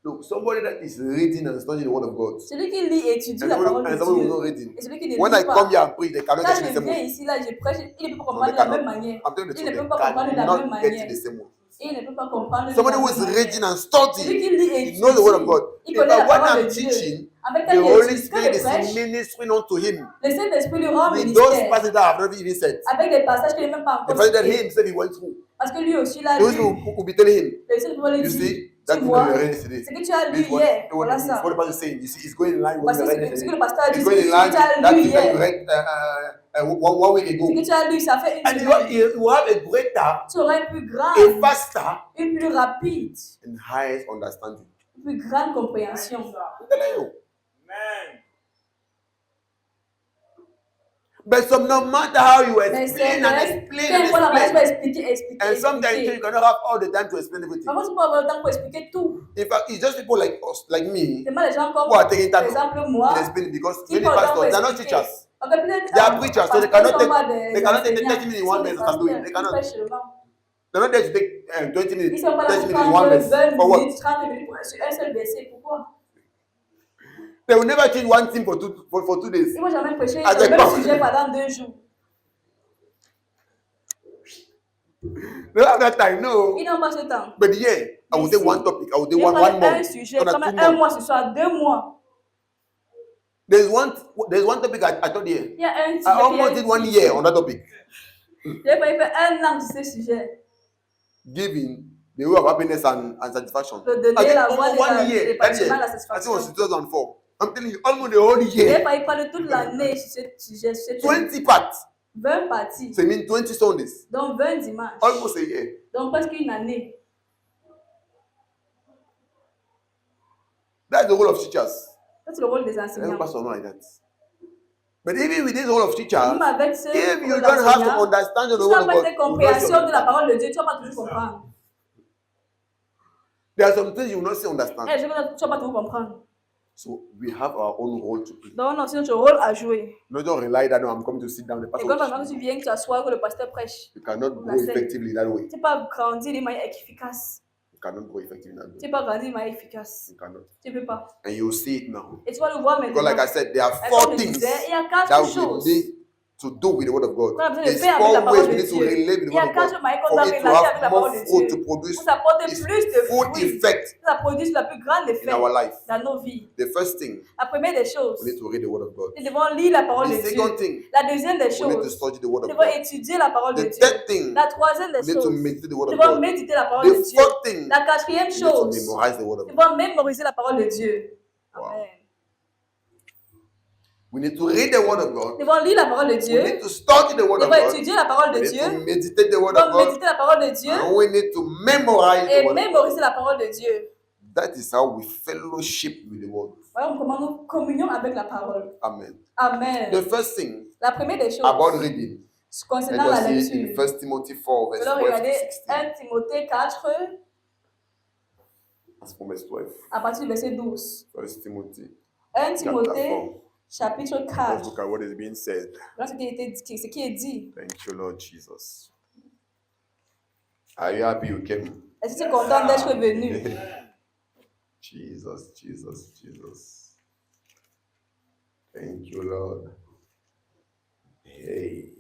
Look, somebody that is reading and studying the word of God, Celui qui lit et étudie and la parole somebody de who is Dieu, not reading, et celui qui ne when I lit come pas, here and preach, they cannot quand get it the je same viens way. ici, là, je prêche, il ne peut pas No, comprendre they de la même cannot. manière. I'm telling you the Il truth, ne peut they pas comprendre de la même cannot get it manière. the same way. Il ne peut pas comprendre de Somebody la who même is manière. reading and Celui studying, qui lit et he knows the word of God. il In connaît la fact, when parole I'm de Dieu. teaching, Avec the tel Holy Jésus, quand Spirit je is prêche, ministering unto him le Saint-Esprit lui rend with those ministère passages that I have not even said. avec des passages qu'il n'est même pas The encore passage that he cités. himself he went through. Parce que lui aussi l'a The Holy lu. Spirit will be telling him, Le Saint-Esprit va lui you dire, see, that tu thing that vois, you read yesterday. ce que tu as lu This is what, hier, what, voilà this is ça. what the pastor is saying. You see, it's going in line with what Parce we read que ce que le yesterday. pasteur a dit, It's ce going in que line tu as that lu thing that you hier. read one week ago. Ce que tu as lu, ça fait une And semaine. you have a greater, Tu auras une plus a grande, faster, une plus rapide, and highest understanding. une plus grande compréhension. I'm telling you. Amen. But some, no matter how you Mais c'est explain and vrai, explain quelle and fois la manière tu vas explain, expliquer, and sometimes you expliquer. cannot have all the time to explain everything. Parfois, tu peux avoir le temps pour expliquer tout. In fact, it's just people like us, like me, C'est pas les gens comme, who are taking par time exemple, to moi, explain it because qui many prennent le temps pour pastors, they are not expliquer. teachers. Parce que peut-être, They are preachers, so they pasteurs cannot sont pas take, des they cannot take the enseignants, 30 minutes in ils sont one des verse and do it. pasteurs, They ils cannot. prêchent seulement. They're not there to take 20 Ils minutes, sont pas là 30 pour minutes in one prendre verse. 20 For what? minutes, 30 minutes sur un seul verset. Pourquoi? They will never change one thing for 2 days. Ils vont jamais prêcher Ah, sur le même d'accord. sujet pendant 2 jours. They don't have that time, no. Ils n'ont pas ce temps. But yeah, I will Mais take si, one topic. I will take ils one prennent un month. sujet, Or comme 2 un months. mois ce soir, 2 mois. There's one topic I told you. Il y a un sujet I almost did 1 year on that topic. J'ai failli faire 1 an sur ce sujet. Giving the way of happiness and satisfaction. De donner I think la voie almost 1 year. des That passions, year. la I think it satisfaction. was 2004. I'm telling you, almost the whole J'ai year. failli parler toute l'année sur ce sujet. Sur ce thème. 20 parts. 20 parties. So it means 20 Sundays. Donc 20 dimanches. Almost a year. Donc presque une année. That's the role of teachers. Ça, c'est le rôle des Every enseignants. pastor not like that. But even with this role of teachers, Même avec ce if you rôle don't have to d'enseignant, understand the si tu word n'as of pas God, cette you will not compréhension de la understand. parole de Dieu, tu ne vas pas toujours comprendre. There are some things you will not see understand. Eh, tu ne vas pas toujours comprendre. So we have our own role to play. Donc, on a aussi notre rôle à jouer. Not just rely that no, I'm coming to sit down. The Et pastor quand will par exemple teach tu me. viens, tu t'assois, que le pasteur prêche, You cannot La grow scène. effectively that way. tu n'es pas grandi d'une manière efficace. You cannot grow effectively that Tu way. n'es pas grandi d'une manière efficace. You cannot. Tu ne peux pas. And you'll see it now. Et tu vas le voir maintenant. Because like I said, there are Et 4 comme je things disais, il y a 4 that we choses. need to do with the word of God. Qu'on a besoin de There's faire avec la 4 parole ways we de need to Dieu. relate with Il the y a word of 4 God manières qu'on for doit it to relater avec have la more parole de fruit, Dieu. to produce Pour s'apporter its plus de full fruits. effect Ça produit la plus grande effet in our life. dans nos vies. The first thing, La première des choses, we need to read the word of God. nous devons lire la parole The de Dieu. second thing, La deuxième des we need to choses, study the word nous of devons God. étudier la parole de The Dieu. third thing, La troisième des we need to choses, meditate the nous word of devons God. méditer la parole de The Dieu. fourth thing, La quatrième we need to chose, memorize the word of nous God. devons mémoriser la parole de Dieu. Wow. Amen. We need to read the word of Nous God. devons lire la parole de We Dieu. need to study the Nous word of devons God. étudier la parole de We need Dieu. to meditate the Nous word of devons God. méditer la parole de Dieu And we need to memorize the et word of God. mémoriser la parole de Dieu. That is how we fellowship with the word. Voilà comment nous communions avec la parole. Amen. Amen. The first thing La première des choses, about reading, concernant let la us see in lecture, 1 Timothy 4, verse nous allons 12 to regarder 16. 1 Timothée 4, That's from verse 12. à partir du verset 12. 1 Timothy 1 chapter Timothée, 4. chapitre Let's 4. look at what is being said. Voilà ce qui est dit. Thank you, Lord Jesus. Are you happy you came? Est-ce que tu es content d'être venu? Jesus, Jesus, Jesus. Thank you, Lord. Hey.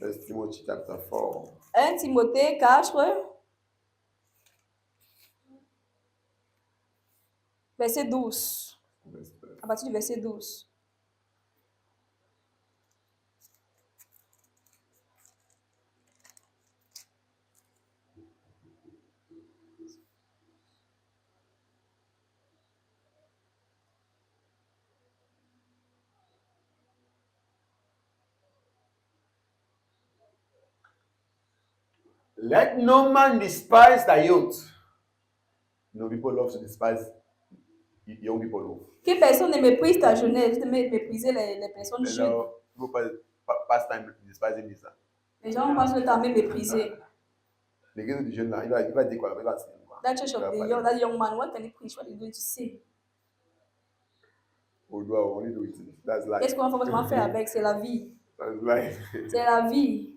1 Timothy chapter 4. 1 Timothée 4, verset 12. Verse 12. À partir du verset 12. Let no man despise thy youth. No, people love to despise young people. No. Que personne ne méprise ta jeunesse, de mépriser les personnes You jeunes. know, people pass time despising this. Les gens passent le temps à me mépriser. L'église du jeune là, il va dire quoi? Il va dire quoi? That church of that young man, what can he preach? What are you going to say? What do I only do with it? That's life. Qu'est-ce qu'on va forcément faire avec? C'est la vie. That's life. C'est la vie.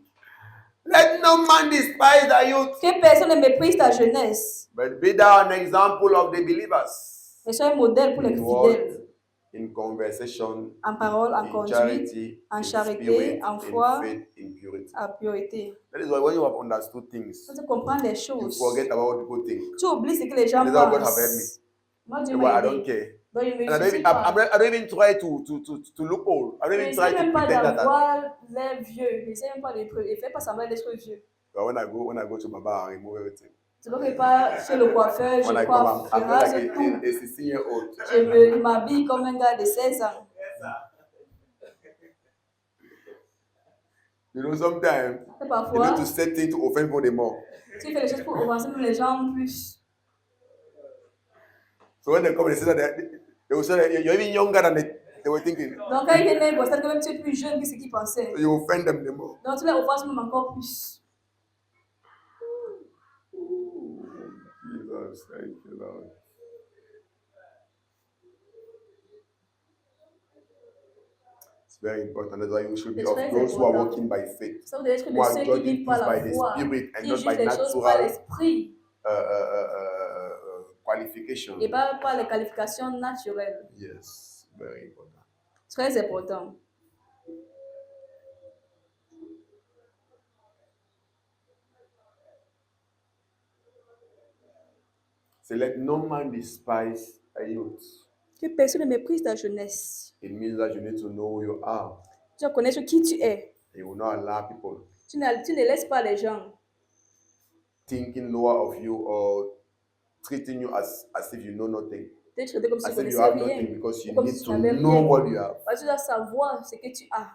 Let no man despise thy youth, Que personne ne méprise ta jeunesse. but be thou an example of the believers. Mais sois un modèle pour les In word, fidèles. in conversation, En parole, en in conduite, charity, en in charité, spirit, en in foi, faith, in purity. en pureté. That is why when you have understood things, Quand tu comprends les you choses, forget about what people think. tu oublies ce que les gens This is how God have helped pensent. Moi, Dieu That's why m'a I don't aidé. care. Donc, il me And suffit pas. I don't even try to look old. I don't Je even n'essaie try to même pas pretend that. d'avoir l'air vieux. Je n'essaie même pas d'être. Et fais pas semblant d'être vieux. But when I go to Baba, I remove everything. Tu ne peux pas chez le coiffeur, je When I coiffe, come, je I'm rase like tout. a 16-year-old. Je m'habille comme un gars de 16 ans. You know, sometimes Et you parfois, need to set things to offend people the more. tu fais les choses pour offenser les gens plus. So when they come and say that, they will say that you're even younger than they were thinking. Donc, quand ils viennent, ils constatent que même tu es plus jeune que ce qu'ils pensaient. So you offend them the more. Donc, tu les offenses même encore plus. Jesus, thank you, Lord. It's very important. That's why you should be It's of very those who are important. walking by faith, Ça veut dire que who are de ceux qui judging vivent par things by la the foi, Spirit and qui not by jugent les choses par natural l'esprit qualification. et pas par les qualifications naturelles. Yes, very important. Très important. So let no man despise a youth. Que personne ne méprise ta jeunesse. It means that you need to know who you are. Tu dois connaître qui tu es. You will not allow people Tu ne laisses pas les gens thinking lower of you or treating you as if you know nothing. te traiter comme si tu As if you connaissais have rien. nothing, because you Comme need si tu to n'avais know rien. what you have. Parce que tu dois savoir ce que tu as.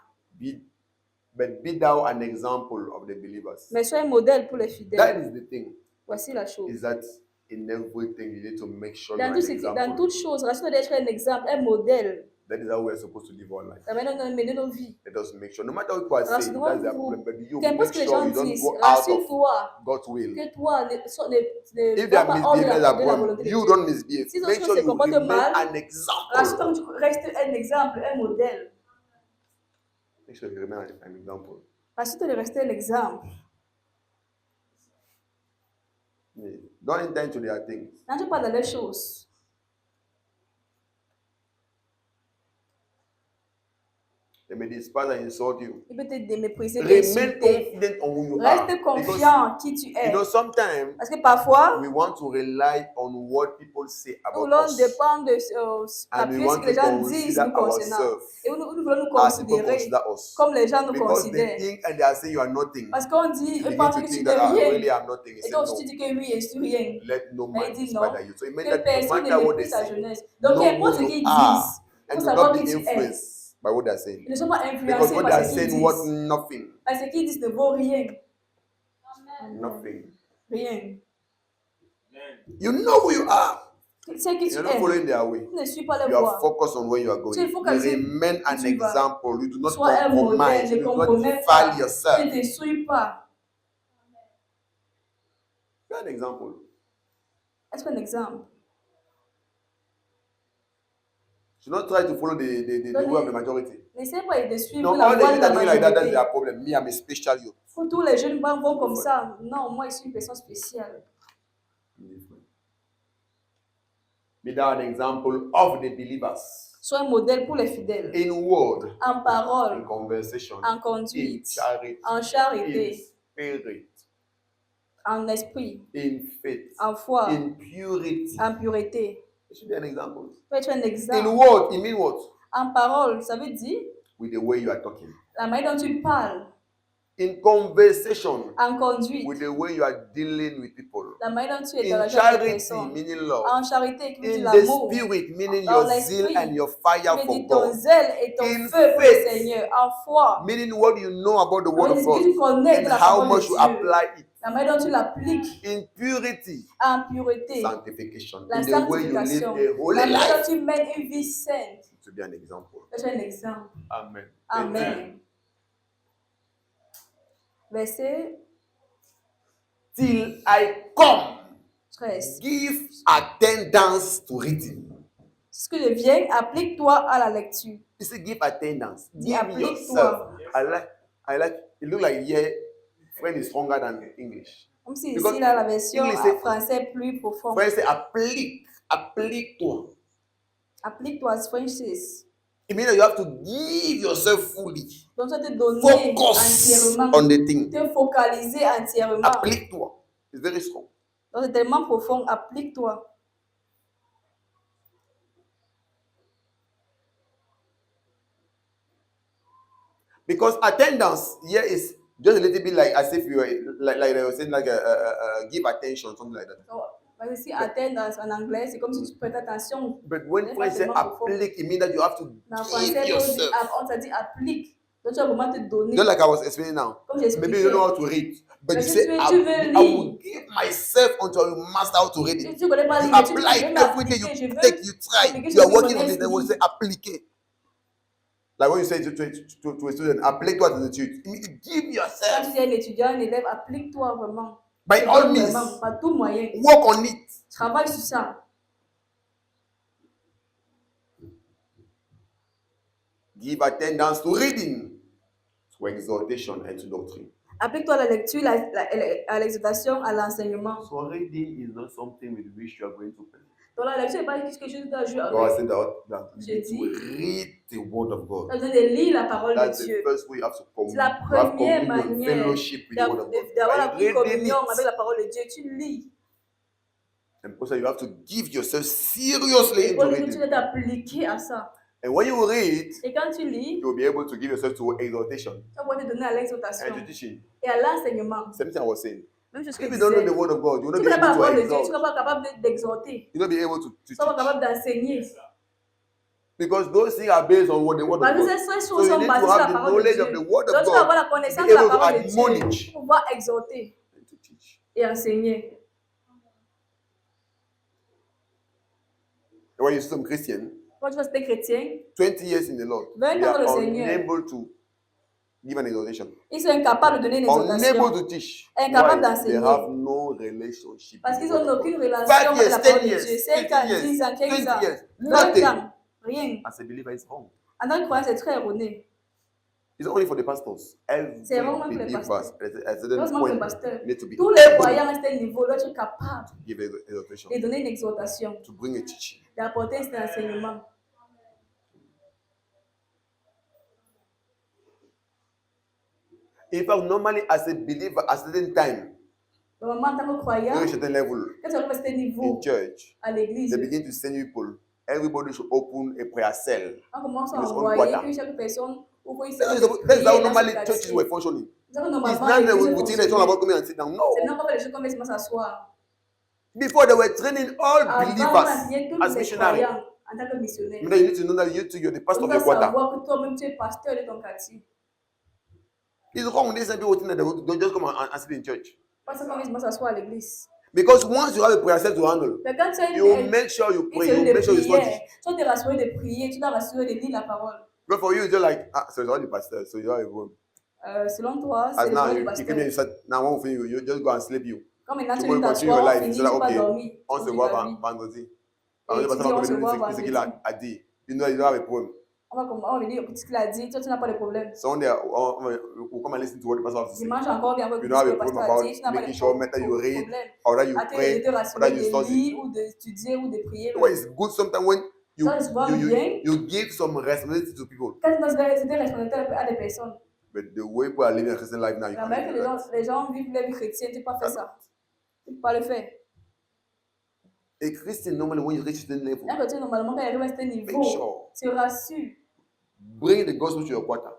But be thou an example of the believers. Mais sois un modèle pour les That fidèles. is the thing. Voici la chose. Is that in everything you need to make sure you're Dans, an dans example. toute chose, rassure d'être un exemple, un modèle. That is how we're supposed to live our life. La manière dont nous menons nos vies. Let us make sure, no matter what people are saying, that's their problem. But you make Qu'importe ce que les sure gens you don't disent, go out of rassure-toi God's will. que toi ne If they vas are pas hors de misbehaving la as a problem, volonté de you Dieu. don't misbehave. Si Make d'autres sure se you comportent remain mal, an example. Rassure-toi que tu restes un exemple, un modèle. Make sure you remain an example. Rassure-toi de rester un exemple. Yeah. Don't enter into their things. N'entre pas dans les choses. They may despise and insult you. Il peut te mépriser, Remain t'insulter. confident on who you are. Reste confiant en qui tu es. Sometimes Parce que parfois, we want to rely on what people say nous about voulons us. dépendre de And we appuyer ce want que les to gens disent consider nous concernant. ourselves Et nous voulons nous as people considérer consider us. comme les gens nous Because they considèrent. think and they are saying you are nothing. Parce qu'on dit, You eux begin pensent to que tu think n'es that rien. really I'm nothing. He Et said toi no. aussi tu dis que oui, je suis rien. Let no Mais man il dit despise non. you. So it means Que that no personne ne matter what they méprise ta say, jeunesse. Donc know qu'importe who ce you qu'ils are disent, il and faut do savoir not qui be tu es. influenced by what they are saying. Ils ne sont pas Because influencés what par they are ce qu'ils saying was disent. nothing. Parce que ce qu'ils disent ne vaut rien. Nothing. Rien. You know who you are. C'est qui tu You're not es. following their way. Tu ne suis pas les You are voies. focused on where you are going. Tu es You focalisé remain an où tu vas. example. You do not Sois un compromise. modèle, You ne do not compromets defile pas. Tu yourself. ne te suis pas. Be an example. Est-ce qu'un exemple? Do not try to follow the way of the majority. N'essaie pas de suivre No, la all the voie de youth la are doing like that. That's majorité. their problem. Me, I'm a special youth. Tous les jeunes vont comme ça. Non, moi, je suis une personne spéciale. Be thou an example of the believers Sois un modèle pour les fidèles. in word, En in parole, conversation, en in conduite, charity, en in charité, spirit, en esprit, in faith, en foi, in purity. en pureté. It should be an example. Tu peux être un In exemple. word, it means what? En parole, ça veut dire With the way you are talking. la manière dont tu parles. In conversation, En conduite, with the way you are dealing with people. la manière dont tu es In avec les charity, personnes. meaning love. En charité, qui veut In dire the l'amour. spirit, meaning Dans your zeal l'esprit, and your fire qui veut for dire ton God. zèle et ton In feu pour le faith, Seigneur. En foi, meaning what you know about the ça word veut of dire ce que tu God connais de and la how parole de much you Dieu. apply it. La manière dont tu l'appliques. In purity, En pureté. sanctification, La in the way you live sanctification. a holy La manière dont life, tu mènes une vie sainte. to be an example. C'est un exemple. Amen. Amen. Verset Till I come, 13. give attendance to reading. Ce que je viens, applique-toi à la lecture. You say give attendance. Dis Give applique-toi. yourself. I like. It look like yeah, French is stronger than English. Comme si Because ici, là, la version English en say- français plus profonde. French say applique-toi. Applique-toi, French says. It means that you have to give yourself fully. Donc, tu dois te donner Focus entièrement. on the thing. Te focaliser entièrement. Applique-toi. It's very strong. Donc, c'est tellement profond. Applique-toi. Because attendance here is just a little bit like as if you were like they were saying like give attention, something like that. Donc, parce que si attendance en anglais, c'est comme si tu prêtes attention. But when Mais French say pas tellement profond. applique, it means that you have to Mais en give français, yourself. on t'a dit applique. Donc, tu vas vraiment te donner. Just like I was explaining now. Comme Maybe you don't know how to read, but you Parce say, que I tu veux will lire. give myself until you master how to read Si it. tu ne connais pas You lire, tu apply veux it every day, m'appliquer. Je you veux take, you try, appliquer you are ce que working je on it, then we say applique. Like when you say to a student, applique-toi to the truth. You need to give Quand yourself. tu es un étudiant, un élève, applique-toi vraiment. By Te all donne means, vraiment, par tout moyen. work on it. Travaille sur ça. Give attendance to reading, to exhortation, and to doctrine. Applique-toi à la lecture, à l'exhortation, à l'enseignement. So reading is not something with which you are going to play. Donc la lecture n'est pas quelque chose que tu dois jouer God avec. said that you Je need dis- to read the word of Tu God. as besoin de lire la parole de That's the Dieu. first way you have to C'est la you have première communion, manière fellowship with the word of God. d'avoir la By reading communion it, avec la parole de Dieu. Tu lis. And because you have to give yourself seriously Et pour into que tu reading. dois t'appliquer à ça. And when you read, Et quand tu lis, you'll be able to give yourself to exhortation tu vas pouvoir te donner à and l'exhortation to teaching. et à l'enseignement. Same thing I was saying. Même chose que If je you don't know disais. the word of God, you will Tu not ne be connais pas la able parole to de Dieu, tu ne exhort. seras pas capable d'exhorter. You will not be able to Tu ne seras pas teach. capable d'enseigner. Because those things are based on what the word of Parce que God. ces So choses you sont need basées to sur la have the parole de knowledge Dieu. of the word Donc of tu dois avoir la God connaissance be de la able to parole de Dieu admonish pour pouvoir exhorter and to teach. et enseigner. When you see some Christian, Quand tu vas être chrétien, 20 years in the Lord, 20 they ans dans le are Seigneur. unable to give an exhortation. ils sont incapables de donner une exhortation. Unable to teach. Incapables Why? They d'enseigner. have no relationship Parce with qu'ils the word n'ont of aucune God. relation 5 avec years, la 10 parole de years, Dieu. 5 15 ans, years, 10 ans, 15 20 ans, years, 20 nothing. ans, rien. As a believer, it's wrong. En tant que croyant, c'est très erroné. It's only for the pastors. Every C'est vraiment pour les believer pasteurs. at a Non certain seulement pour les point pasteurs. need to be Tous les able croyants à ce niveau doivent être capables to give exhortation, de donner une exhortation, to bring a teaching. d'apporter cet enseignement. In fact, normally as a believer, at a certain time, Normalement, en tant que croyant, at a certain level quand tu arrives à ce niveau in church, à l'église, they begin to send people. Everybody should open a prayer cell. on commence à in his own envoyer quarter. que chaque personne ouvre une That salle is, de that is how prière dans normally son churches quartier. were functionning. C'est ça que It's normalement not l'église that we think it's all fonctionnait. about coming and sit down. C'est No. non pas les choses comme laisse-moi s'asseoir. Before they were training all Avant, on believers enseignait tous as les missionaries. croyants en tant que missionnaires. But then you need to know that you too, you're the On pastor of doit your quarter. savoir que toi-même tu es pasteur de ton quartier. It's wrong. These people think that they don't just come and sit in church. Pas ça qu'on laisse-moi s'asseoir à l'église. Because once you have a prayer set to handle, Mais quand tu as you une make sure you pray, you cellule de make sure you prière, study. tu dois te rassurer de prier, tu dois rassurer de lire la parole. But for you, it's just like, so it's already pastor, so you don't have a room. Selon toi, c'est As le now, rôle du you pasteur. came here, you said, now one thing, you just go and sleep you. Comme maintenant tu Tomorrow viens you continue your t'asseoir, on life. You finit, say tu that, vas okay, dormir. on se Tu voit vas dormir. vendredi. Et tu dis, on se voit vendredi. You know you don't have a problem. On va venir, ce qu'il a dit, toi tu n'as pas de problème. Sunday, we'll come and listen to what the pastor has to say. Dimanche encore, viens You écouter don't ce have que a le problem pasteur a about dit, tu n'as pas making de sure that you read, problème. or that you À pray, te or that rassurer you de study. lire ou d'étudier ou de prier. Well, it's good sometimes when you, Ça, c'est vraiment bien. you give some responsibility to people. Quand tu dois c'était responsable à des personnes. But the way people are living a Christian life now, you La can't manière que do that. les gens vivent leur vie chrétienne, tu ne peux pas faire ça. Tu ne peux pas le faire. A Christian, normally, when you reach the level, Un chrétien, normalement, quand il arrive à ce niveau, make sure, tu rassures. bring the gospel to your quarter.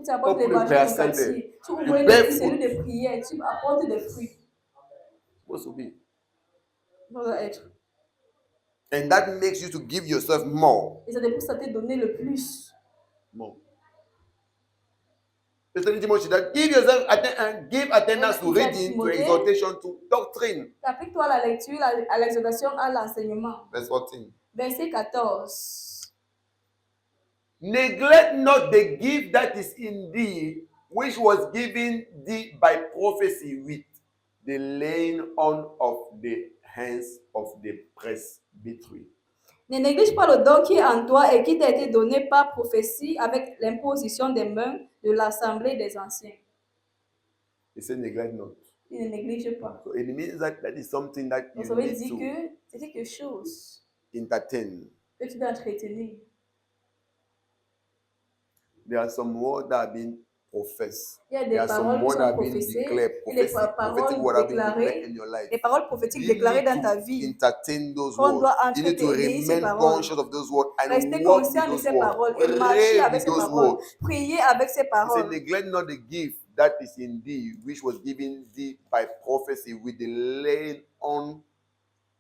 Tu apportes Open l'évangile prayer dans ton cell quartier. Tu ouvres You une bear cellule fruit. de prière. Tu apportes des fruits. Supposed to be. Ça doit être. And that makes you to give yourself more. Et ça te pousse à te donner le plus. More. It's telling Timothy that give yourself give attendance to reading, to exhortation, to doctrine. Applique-toi à la lecture, à l'exhortation, à l'enseignement. Verse 14. Verset 14. Neglect not the gift that is in thee, which was given thee by prophecy with the laying on of the hands of the presbytery. Ne néglige pas le don qui est en toi et qui t'a été donné par prophétie avec l'imposition des mains de l'assemblée des anciens. He said, neglect not. Il ne néglige pas. So it means that that is something that Donc you ça veut need dire to que c'est quelque chose entertain. que tu dois entretenir. There are some words that are being professed. Il y a des There are paroles some qui words that sont are being prophétées, declared. et des Prophetic paroles words are being déclarées, declared in your life. des paroles prophétiques You déclarées need dans ta to vie. entertain those On words. doit You need to entretenir ces remain paroles. conscious of those words and Rester walk with conscient de those ces words. paroles et marcher Pray avec with ces those paroles. words. Prier avec ces He said, paroles. neglect not the gift that is in thee, which was given thee by prophecy with the laying on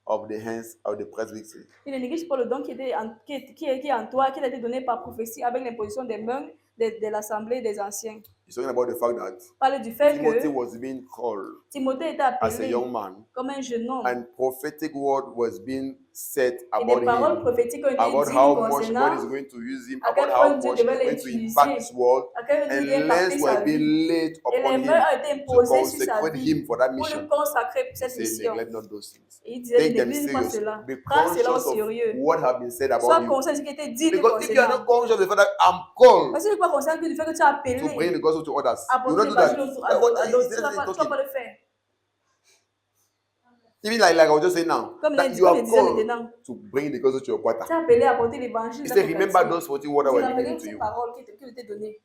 of the hands of the presbytery. Il ne néglige pas le don qui est en toi, qui a été donné par prophétie avec l'imposition des mains de l'assemblée des anciens. He's talking about the fact that Parle du fait Timothy que was being called Timothée était as a appelé young man, comme un jeune homme. and prophetic word was being said Et about des paroles him, prophétiques ont été about dites how much God concernant is going to use him, à quel about point how Dieu much he's devait going to impact his l'utiliser, world, à quel point and Dieu devait impacter lands sa were being vie. laid Et upon les him mains ont été to imposées sur sa consecrate vie him for that pour mission. le consacrer pour cette Say, mission. neglect not those things. Et il disait, Take them n'églige pas serious. cela. Be Prends cela au conscious of sérieux. what have been said Sois about you. conscient de ce qui a été dit Because if you are concernant. not conscious of the fact that I'm called Parce que tu n'es pas conscient du fait que tu as appelé to bring the gospel to others, you apporter will not do that. l'évangile That's what à he d'autres. Tu says ne in vas talking. pas le faire. Even like I was just saying now, Comme that il you are disait called maintenant, to bring the gospel to your tu quarter. es appelé à apporter l'évangile He dans said, ton remember quartier. those 14 words that Tu were as given appelé to ces you. paroles qui ont été données.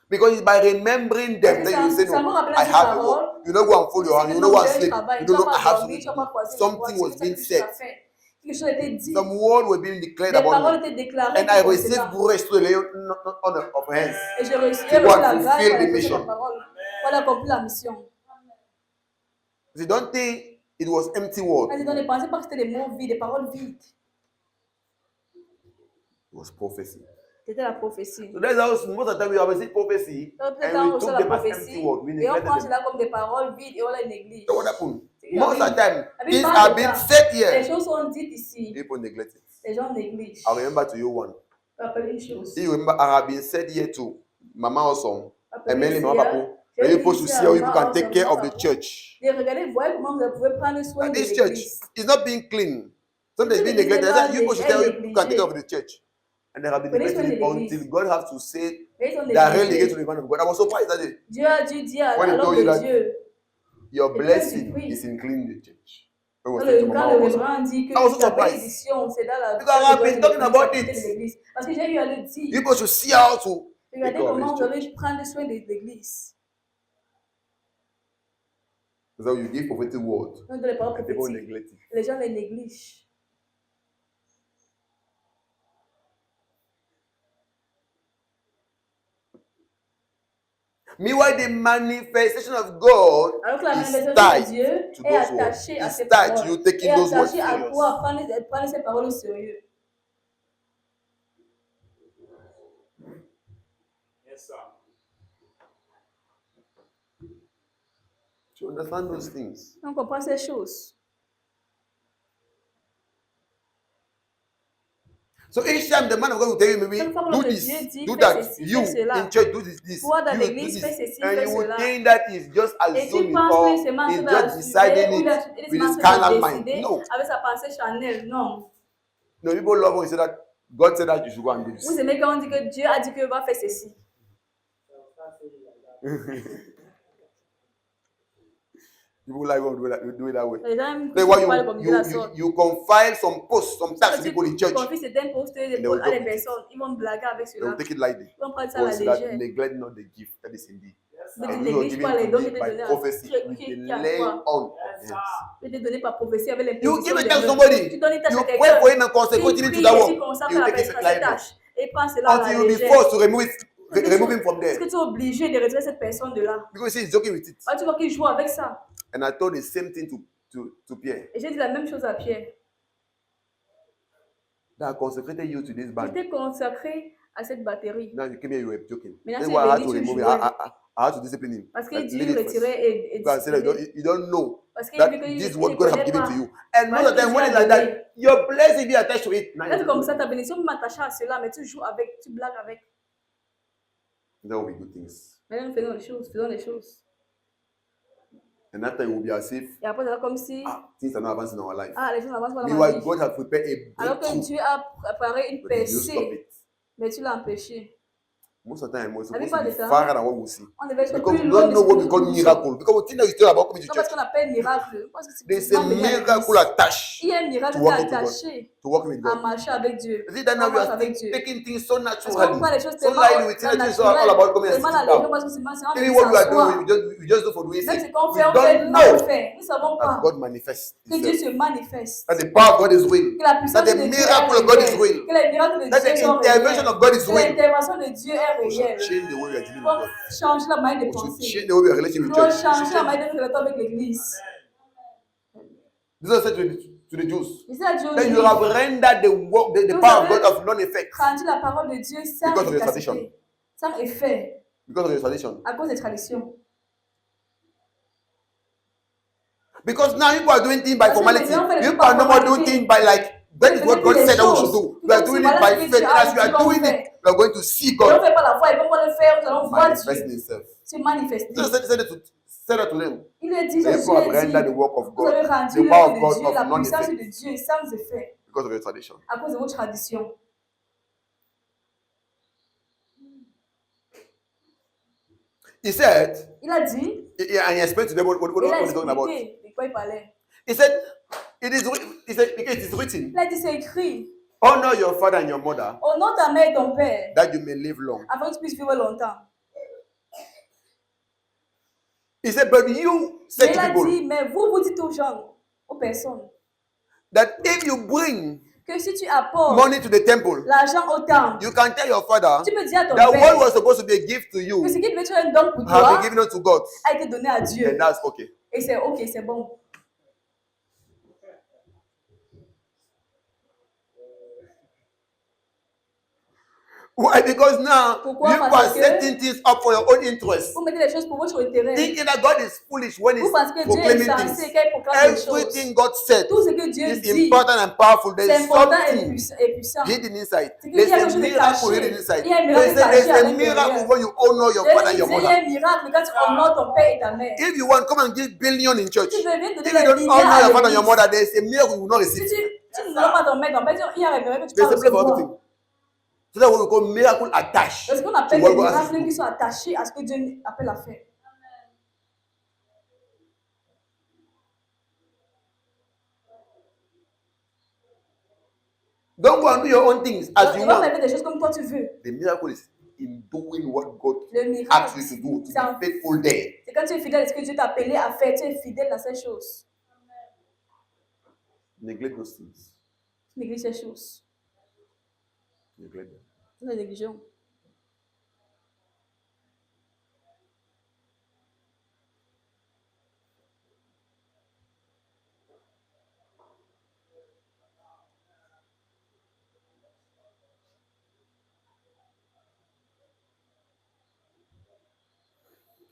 Because it's by remembering them that you say, Ça me no, rappelle I ces have a paroles. work. You know, go and fold your hand. You know, go and sleep. You don't know, I have dormir, tu vas pas croiser something les doigts, was c'est being quelque chose à said. faire. Quelque chose a été dit. Some word were being declared Des about paroles me. étaient déclarées And I pour received cela. grace to lay on of hands. Et j'ai reçu To go la and grâce fulfill pour the la mission. parole. Pour accomplir la mission. You don't think it was empty word. Quand ne pensez pas que c'était des mots vides, des paroles vides. It was prophecy. C'était la prophétie. So that's how most of the time we have received prophecy Donc, and quand on we reçoit took la them as prophétie, empty words. We et on neglected prend them. cela comme des paroles vides et on les néglige. So what happened? C'est qu'il Most of the time, la things plupart are du being temps, said les here. choses sont dites ici. People neglect it. Les gens négligent. I remember to you one. Rappelez une chose. You remember I have been said here too. Mama also. And mainly Mama Papu. J'ai You're supposed to dit see à how you Mama can also, take care Mama of the Papu. church. Et regardez, voyez comment vous pouvez prendre soin And de this church l'église. is not being clean. Something is being L'église neglected. n'est pas You're supposed to see how you négligée. can take care of the church. And they have been Prenez soin neglected de it l'église. until God has to say Mais ils sont directly négligés. to the man of God. I was surprised that day. Dieu a dû dire When he à l'homme told you de that Dieu. your Et blessing Dieu, is in cleaning the church. I was Quand saying to le Mama also. révérend dit que I was so la surprised. bénédiction, c'est dans la Because I've been talking about it. de l'église. Parce que j'ai eu à le You're dire. supposed to see how to take Regardez care of comment this vous church. allez prendre soin de l'église. So you give prophetic word. Donc, dans les paroles And people prophétiques, neglect it. les gens les négligent. Meanwhile, the manifestation of God Alors que la is manifestation de tied Dieu to est those words. attachée à It's ces tied to paroles. you taking Est those words attachée à serious. toi prendre ces paroles au sérieux. Yes, sir. To understand those things. On comprend ces choses. So each time the man of God will tell you, maybe Chaque fois que do l'homme de this, Dieu dit, do fais that. ceci, You fais cela. in church do this. Toi, dans You l'église, do fais this. ceci, And fais you would cela. think that is just Et tu assuming penses or que c'est is maintenant just deciding ou it with his il carnal a mind. décidé No. avec sa pensée charnelle. Non. No, people love when you say that God said that you should go and do Vous this. aimez quand on dit que Dieu a dit que va faire ceci. People like when you do it that way. Les gens aiment That's que why tu parles comme de la sorte. you confide some posts, some tasks to Si people in tu church. confies certains postes they will à des joke with personnes, ils vont blaguer avec They will cela. take it lightly. Ils vont prendre ça à la God said that légère. neglect not the gift that is in thee. Mais tu And these were négliges pas given les to dons qui thee étaient by donnés à prophecy with the qui laying croient. on of Yes, hands. Qui étaient donnés par prophétie avec You l'imposition give a des task to mains. somebody. Tu donnes une tâche You à pray quelqu'un. for him and consecrate Il him to prie that et work. tu consacres You la take it personne à cette lightly. tâche. Et prends cela à Until la you'll be légère. forced to remove him from Est-ce que there. tu es obligé de retirer cette personne de là? Because he's joking with it. Ah, tu vois qu'il joue avec ça. And I told the same thing to Pierre. Et j'ai dit la même chose à Pierre. That I consecrated you to this Il band. t'est consacré à cette batterie. Now you came here, you were joking. Maintenant, That's tu why I es had venu, to tu remove it. jouais. I had to discipline him. Parce qu'il Like, dit leave it first. retirer et Because I said, discipliner. you don't know Parce qu'il that dit this is qu'il what ne God has connaît given pas. to you. And most of the time, when it's like that, your blessing be attached to it. Now Là, c'est you comme don't ça, know. ta bénédiction m'attache à cela, mais tu joues avec, tu blagues avec. That will be good things. Maintenant, nous faisons les choses, faisons les choses. And after it will be as if Et après, c'est comme si, things are not advancing in our life. les choses avancent pas dans ma Meanwhile, vie. God has prepared a Alors que breakthrough, Dieu a préparé une but you stop percée, it. mais tu l'as empêché. Most of the time, we're La supposed plupart to du be temps, farther than what we see. on devait être Because plus we loin don't de know ce what que we nous call faisons. miracle. Because we think that we still about coming to Non, parce church. qu'on appelle miracle. Parce que c'est There's a vraiment venir à miracle l'église. attached Il y a un miracle to qui est walking to God, attaché to walking with à God. marcher avec Dieu. You see that now On we marche are avec Dieu. taking things so Parce qu'on naturally, prend les choses so tellement lightly. We think that it's all about coming and tellement sitting la légion down. parce que c'est vraiment Maybe what we are s'asseoir. doing, we just do for doing Même sake. ce qu'on We fait, on fait don't mal know fait. Nous ne savons that pas God manifests que Dieu Himself. se manifeste. That the power of God is real. Que la puissance That de the Dieu est miracle of God is réelle. real. Que les miracles de That Dieu the sont intervention réels. of God is Que real. l'intervention de Dieu est We should réelle. change the way we are dealing Il faut with God. changer la manière de We should penser. change the way we are relating Il with faut church. changer la manière de relater avec l'église. Jesus said to the Jews, Il dit à Dieu, that you have rendered the power of God of non-effect rendu la parole de Dieu sans Because of your efficacité, tradition. sans effet, because of your tradition. à cause des traditions. Because now people are doing things by Parce que formality. maintenant, on fait les People are choses no par more doing formalité. things by like, that is what God said that we should do. We are Comme si doing voilà it by ce que faith. Dieu And a as we are dit qu'on doing fait. it, we are going to see Et on ne God fait pas la foi, et comme on le fait, nous allons voir manifesting Dieu Himself. se manifester. Jesus said that to them. Il a dit, Therefore, I've rendered the dit, work of vous avez God, rendu the power l'œuvre of God de Dieu, la of puissance non-effect de Dieu sans effet, because of your tradition. à cause de vos traditions. He said, Il a dit, and he explained to them what il a he's talking about. expliqué de quoi il parlait. He said, he said, because it is written, Il a dit, c'est écrit, honor your father and your mother, honore ta mère et ton père, that you may live long. afin que tu puisses vivre longtemps. He said, but you Mais say il to a people dit, mais vous dites aux gens, aux personnes, that if you bring que si tu apportes money to the temple, l'argent au temple, you can tell your father tu peux dire à ton that what père was supposed to be a gift to que ce you qui devait être un don pour have been toi given unto God. a été donné à Dieu. Then that's okay. Et c'est ok, c'est bon. Why? Because now Pourquoi? you Parce are que setting things up for your own interest. vous mettez les choses pour votre intérêt. Thinking that God is foolish when Vous He's pensez que Dieu est proclaiming insensé things. quand il proclame des Everything choses. God said Tout ce que Dieu is dit, important and powerful. c'est There's important et something puissant. hidden inside. C'est qu'il y a There's quelque a chose de miracle hidden caché. inside. Il y a un miracle caché à There's a l'intérieur. miracle when you honor your Il father and your y a mother. un miracle quand tu honores ton père et ta mère. If you want, come and give billion in church. Si tu veux bien donner If you des don't milliards honor à your father and your l'église, mother, there's a miracle you will not si receive. tu ne donnes pas ton père, il y a un miracle que tu There's vas a place for recevoir. everything. So that's what we call miracle attached C'est ce qu'on to appelle what des God asks us miracles to qui do. sont attachés à ce que Dieu appelle à faire. Don't go and do your own things as Donc, you il va want. faire des choses comme toi tu veux. The miracle is in doing what God Le asks miracle, you to do, to c'est en- be faithful there. c'est quand tu es fidèle à ce que Dieu t'a appelé à faire, tu es fidèle à ces choses. Neglect those things. Tu négliges ces choses. Neglect them. Nous les négligeons.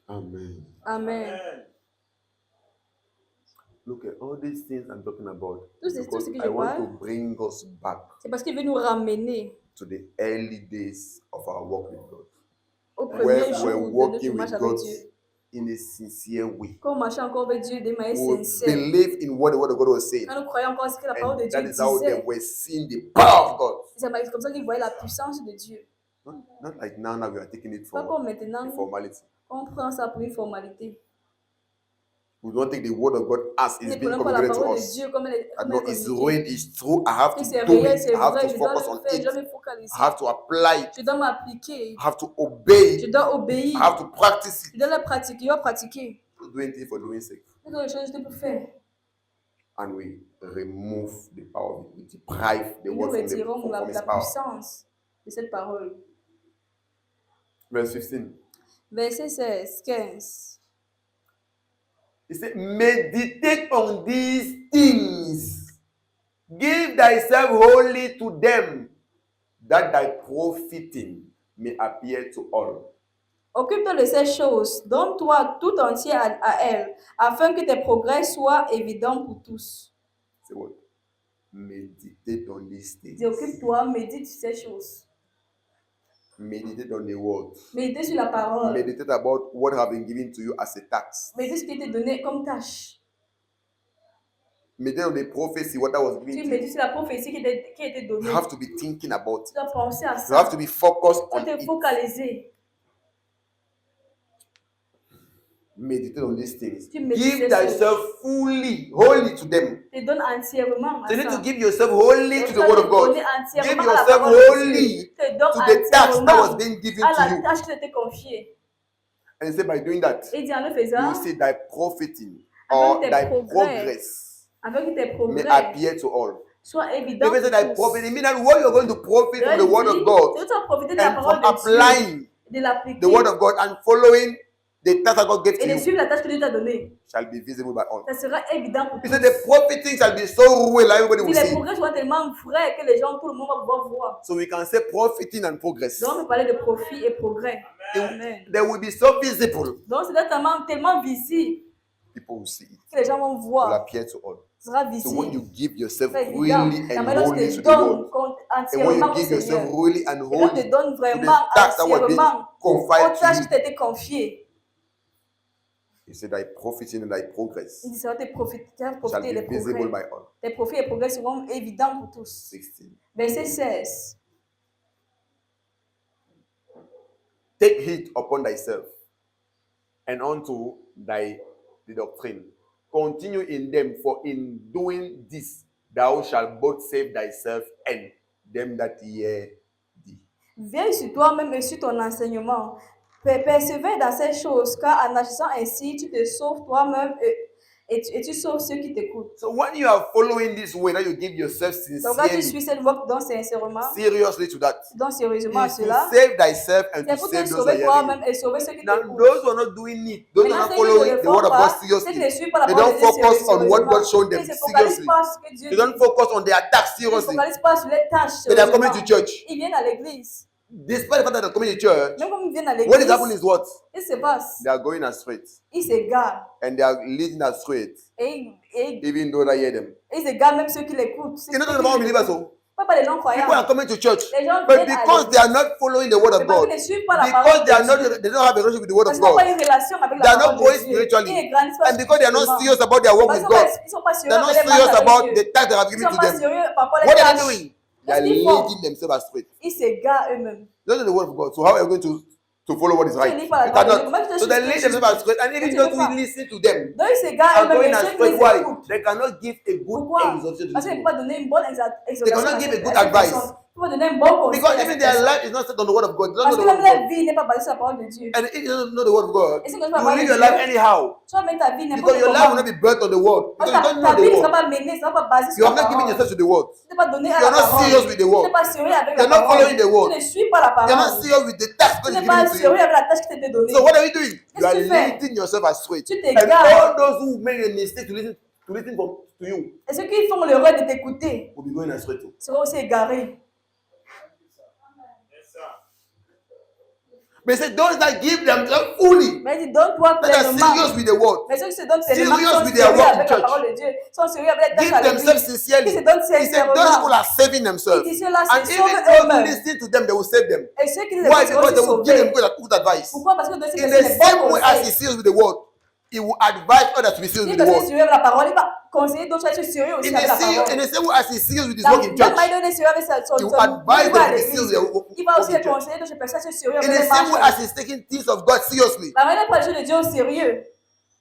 Amen. Amen. Look at all these things I'm talking about. Tout ce Because que I je want to parle, bring us back c'est parce qu'il veut nous ramener to the early days of our walk with God. au Where premier we're jour de notre walking marche with avec God Dieu. in a sincere way. Quand on marchait encore avec Dieu de manière We sincère. believe in what the word of God was saying. Quand nous croyons encore ce que la parole de And Dieu that is how they disait. were seeing the power of God. C'est comme ça qu'ils voyaient la puissance de Dieu. Not like now we are taking it Pas for comme maintenant, a formality. on prend ça pour une formalité. We don't take the word of God as Nous it's ne being prenons pas la communicated to parole de us. Dieu comme elle est I know it's real, communiquée. it's true. I have Que to c'est do réel, it. c'est I have vrai, to je dois focus le on faire, je dois it. me focaliser. I have to apply it. Je dois m'appliquer. I have to obey Je it. dois I obéir. have to practice Je it. dois le pratiquer. Je dois pratiquer. Doing things for doing sake. C'est quelque chose que je peux faire. And we remove the power of it. We deprive the Et nous word retirons from la its power. puissance de cette parole. Verse 15. Verset 16, 15. He said, meditate on these things. Give thyself wholly to them, that thy profiting may appear to all. Occupe-toi de ces choses, donne-toi tout entier à elles, afin que tes progrès soient évidents pour tous. Say what? Meditate on these things. Dis, occupe-toi, médite sur ces choses. Meditate on the word. Médite sur la parole. Meditate about what have been given to you as a tax. Médite ce qui t'est donné comme tâche. Meditate on the prophecy, what that was Tu given to médites you. sur la prophétie qui a été donnée. You have to be thinking about Tu it. dois penser à You ça. have to be focused Tu on dois te it. focaliser. Meditate on these things. Tu médites Give ces thyself fully, wholly to them. Tu te donnes entièrement à So you need ça. to give yourself wholly Donc, to tu the dois word te of God. donner Give entièrement à la yourself parole de Dieu. wholly Tu te donnes to the task that was entièrement being given à to la you. tâche qui t'était confiée. And he said, by doing that, Et dis en le you faisant, will see thy profiting Avec or tes thy progrès. progress afin que tes may progrès appear to all. soient évidents If you say pour thy tous. profit, it means that what you're going to profit from the word of Tu God dois profiter de la and parole from de Dieu, applying de l'appliquer the word of God and following the task that God gave et to de you suivre la tâche que Dieu t'a donnée. shall be visible by all. Ça sera évident pour He tous. said the profiting shall be so real that everybody Si will les see it. progrès soient tellement vrais que les gens, tout le monde va pouvoir voir. So we can say profiting and progress. Donc, on peut parler de profit et progrès. It- Amen. They will be so visible. Donc, c'est tellement visible People will see it. que les gens vont It will voir. appear to all. Ce sera So when you visible. give yourself C'est really évident. La and manière dont wholly tu to te the word, donnes and when entièrement you au give yourself Seigneur. really and Et quand tu wholly te donnes to the vraiment task that was being entièrement aux confided tâches to qui t'étaient confiées, you, he said thy profiting and thy progress il sera tes profits shall des be visible progrès. by all. Tes profits et progrès seront évidents pour tous. 16. Verset 16. Take heed upon thyself and unto the doctrine. Continue in them, for in doing this thou shalt both save thyself and them that hear thee. Veille sur toi-même et sur ton enseignement. Persévère dans ces choses, car en agissant ainsi, tu te sauves toi-même et tu sauves ceux qui t'écoutent. So when you are following this way, that you give yourself Donc, quand tu sincerely, suis cette voie, donc sincèrement, seriously to that, tu donnes sérieusement à is to cela, save thyself and c'est to pour te save those sauver that are hearing toi-même et sauver ceux qui you. Now, t'écoutent. those who are not doing it, those who are Maintenant, not ceux qui ne following le the word font of God pas, ceux qui ne seriously, suivent pas la they parole don't de Dieu focus on what sérieusement, God showed ils them ne se focalisent seriously. pas sur ce que Dieu They don't dit. focus on their task Ils ne se seriously. focalisent pas sur les tâches They are coming to sérieusement. church. Ils viennent à l'église. Despite the fact that they're coming to church, Même comme ils viennent à what is happening l'église, is what? il se passe. They are going astray. Ils s'égarent. And they are leading astray, Et even though they hear them. ils égarent même ceux qui l'écoutent. You know, about believers, so Pas les people are non-croyants. coming to church, Les gens but viennent à because they are l'église. not following the word of C'est parce God, qu'ils ne suivent pas la because parole de they are not, Dieu. they don't have a relationship with the word Parce of qu'ils n'ont pas God, une relation avec they la are parole not growing de Dieu. spiritually, Ils ne grandissent pas and because they are not spirituellement. serious about their walk Parce with qu'ils God, ne sont pas they sérieux are not avec les serious marches avec about Dieu. the task they have Ils ne given sont to pas them. sérieux par rapport à What les are they tâches. doing? They are Qu'est-ce qu'ils font? leading themselves astray. Ils s'égarent eux-mêmes. Those are the word of God. So how are you going to follow what is right? Ils You lisent pas la parole de Dieu. cannot. Moi, je te So they suis- lead themselves astray, and even tu those veux who pas. listen to them Donc ils s'égarent are eux-mêmes going et ceux qui astray. les Why? écoutent. They cannot give a good Pourquoi? exhortation to Parce these qu'ils ne peuvent people. pas donner une bonne exhortation cannot à give a cette good personne. advice. Ils ne peuvent pas donner un bon conseil Because à even cette their personne. life is not set on the word of God. They don't Parce know que the même word of la God. vie n'est pas basée sur la parole de Dieu. And if you don't know the word of God, Et si tu ne you connais pas la will parole live de your life Dieu, anyhow. tu vas mettre ta vie Because n'importe your life will comment. not be built on the word. Parce Because you que don't ta know the vie ne sera word. pas menée, ne sera pas basée You sur are la not giving parole. yourself to the word. Tu n'es pas donné à You are la not parole. serious with the Tu word. n'es pas sérieux avec You la are not parole. following the word. Tu ne suis pas la You are not parole. serious with the task Tu God is n'es giving pas to sérieux you. avec la tâche qui t'était donnée. So what are you doing? You Qu'est-ce are que tu fais? leading yourself astray. Tu And t'égares. all those who make a mistake to listen to you Et ceux qui font l'erreur de t'écouter will be going astray too. seront aussi égarés. Yes, sir. But say those that give themselves fully, Mais il dit, donne-toi that are serious pleinement. with the word, Mais ceux qui se donnent pleinement, qui serious sont with their sérieux work in avec la church, parole de Dieu, sont sérieux avec les give tâches à themselves l'église. sincerely. Qui se donnent He said those sincèrement. people are saving Il themselves. dit ceux-là And se even sauvent those who eux-mêmes. listen to them, they will save them. Et ceux qui les Why? écoutent seront Because they aussi will give them sauvés. good advice. Pourquoi? Parce que dans ces In the personnes, les same bons way as he conseils. seals with the word, he will advise others to be sealed Si with the quelqu'un est word. sérieux avec la parole, il va conseiller d'autres à être sérieux aussi In avec la the same parole. way as he seals with his La work in même church, manière dont il est sérieux avec son he will advise ministère à them to be sealed l'église. with their work Il va aussi in les church. conseiller d'autres personnes à être sérieux In avec the les same way as marches. he's taking things of God seriously, La manière dont les choses de Dieu au sérieux,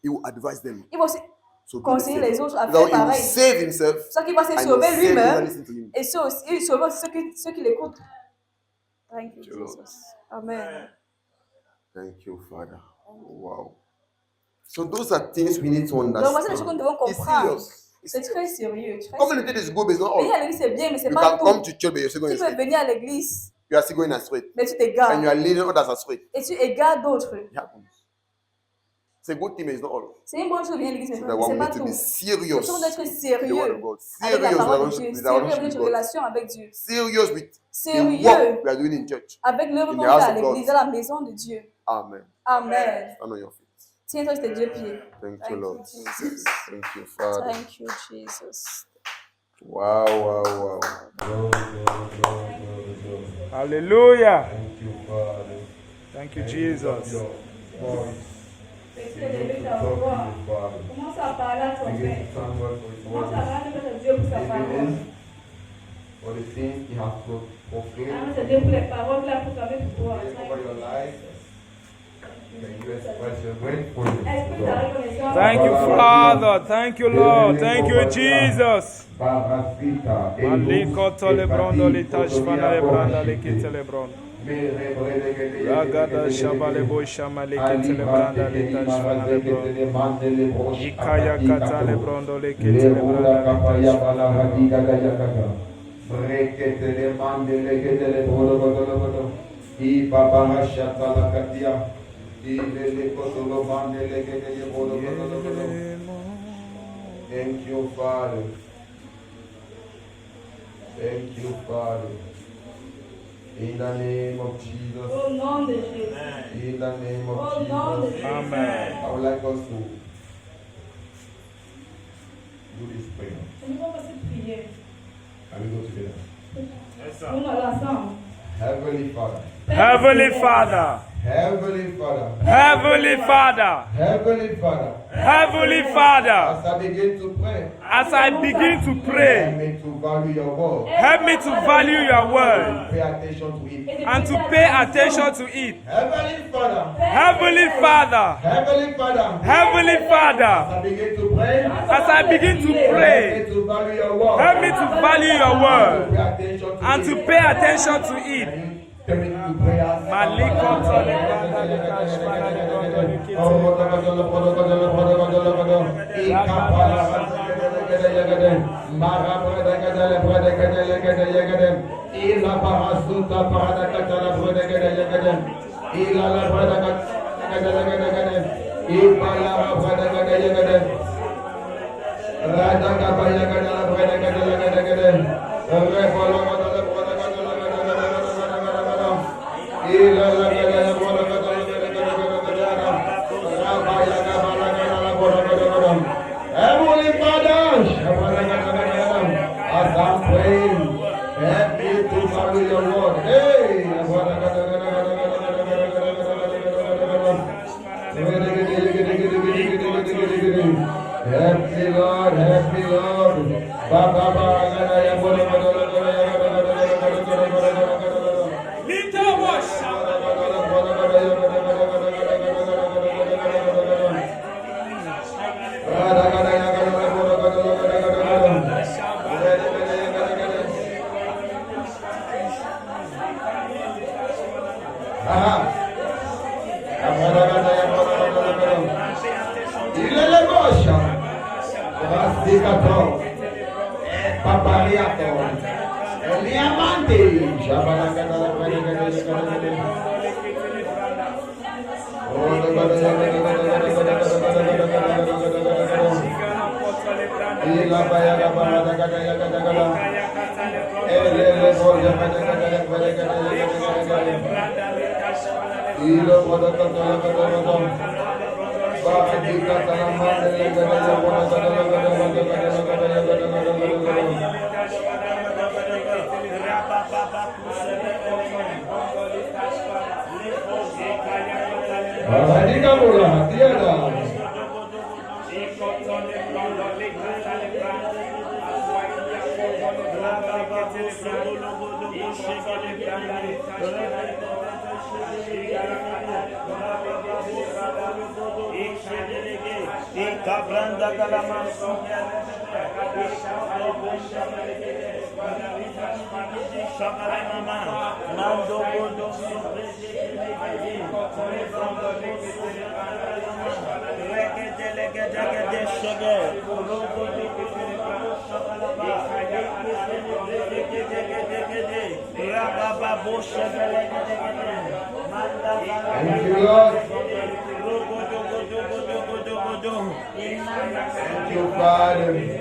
he will advise them. il va aussi So do the conseiller same. les autres à So faire he will pareil. save himself C'est ça qu'il va se and he will sauver save those that lui-même listen to him. et il sauve aussi ceux qui l'écoutent. Thank you, Lord. Jesus. Amen. Thank you, Father. Wow. So those are things we need to Donc, voici les choses que nous understand. devons It's comprendre. serious. C'est très sérieux. Très Community sérieux. is good, but it's not Venir all. à l'église, c'est bien, mais c'est You pas can come tout. to church, but you're still going Tu peux astray. venir à l'église, You are still going astray. mais tu And t'égares. you are leading others astray. Et tu égares d'autres. It happens. It's a good thing, but it's not all. C'est une bonne chose de venir à l'église, mais So c'est that one pas need to tout. be Le serious chose d'être with the word sérieux of God. avec la Serious parole de with Dieu. our Sérieux relationship avec with notre God. relation avec Dieu. Serious with the Sérieux work we are doing in church. avec l'œuvre In qu'on the fait house à of God. l'église, à la maison de Dieu. Amen. Amen. Stand on your feet. Tiens-toi sur tes deux pieds. Thank you, Thank Lord. you, Jesus. Thank you, Father. Thank you, Jesus. Wow, wow, wow. Hallelujah. Thank you, Father. Thank you, Jesus. Your voice. Commence Begin to talk to you, Father. à parler à ton Begin Père. to thank God for His Commence word. à rendre Dieu pour sa parole. Evidence for the things He has proclaimed Rendre Dieu pour les paroles qu'il a proclamées pour toi. over your life. Can you express your gratefulness Est-ce to que ta God? reconnaissance Thank you, Father. Thank you, Lord. Thank you, Jesus. Barasita, Maliko tolebrondo litashvana lebranda likitelebrond. Ragada shabale boshama likitelebranda litashvana lebron. Ikaya kata lebrondo likitelebranda litashvana. Thank you, Father. Thank you, Father. In the name of Jesus. au nom de Jésus. In the name Au of nom de Jesus. Jésus. Amen. I would like us to do this prayer. Nous allons passer prier. Can we go together? Nous allons ensemble. Heavenly Father. Heavenly Father. Heavenly Father. Heavenly Father. Heavenly Father. Heavenly Father. As I begin to pray, As I begin to help pray, me to value your word. help me to value your word Pay attention to it. and to pay attention to it. Heavenly Father. Heavenly Father. Heavenly Father. Heavenly As Father. I begin to pray, As I begin to help pray, me to value your word. help me to value your word Pay attention to and it. to pay attention to it. Commit to prayer. Heavenly Father, as I'm praying, help me to follow your word. Hey, help me, Lord, help me, Lord. Thank you, Lord. Thank you, Father.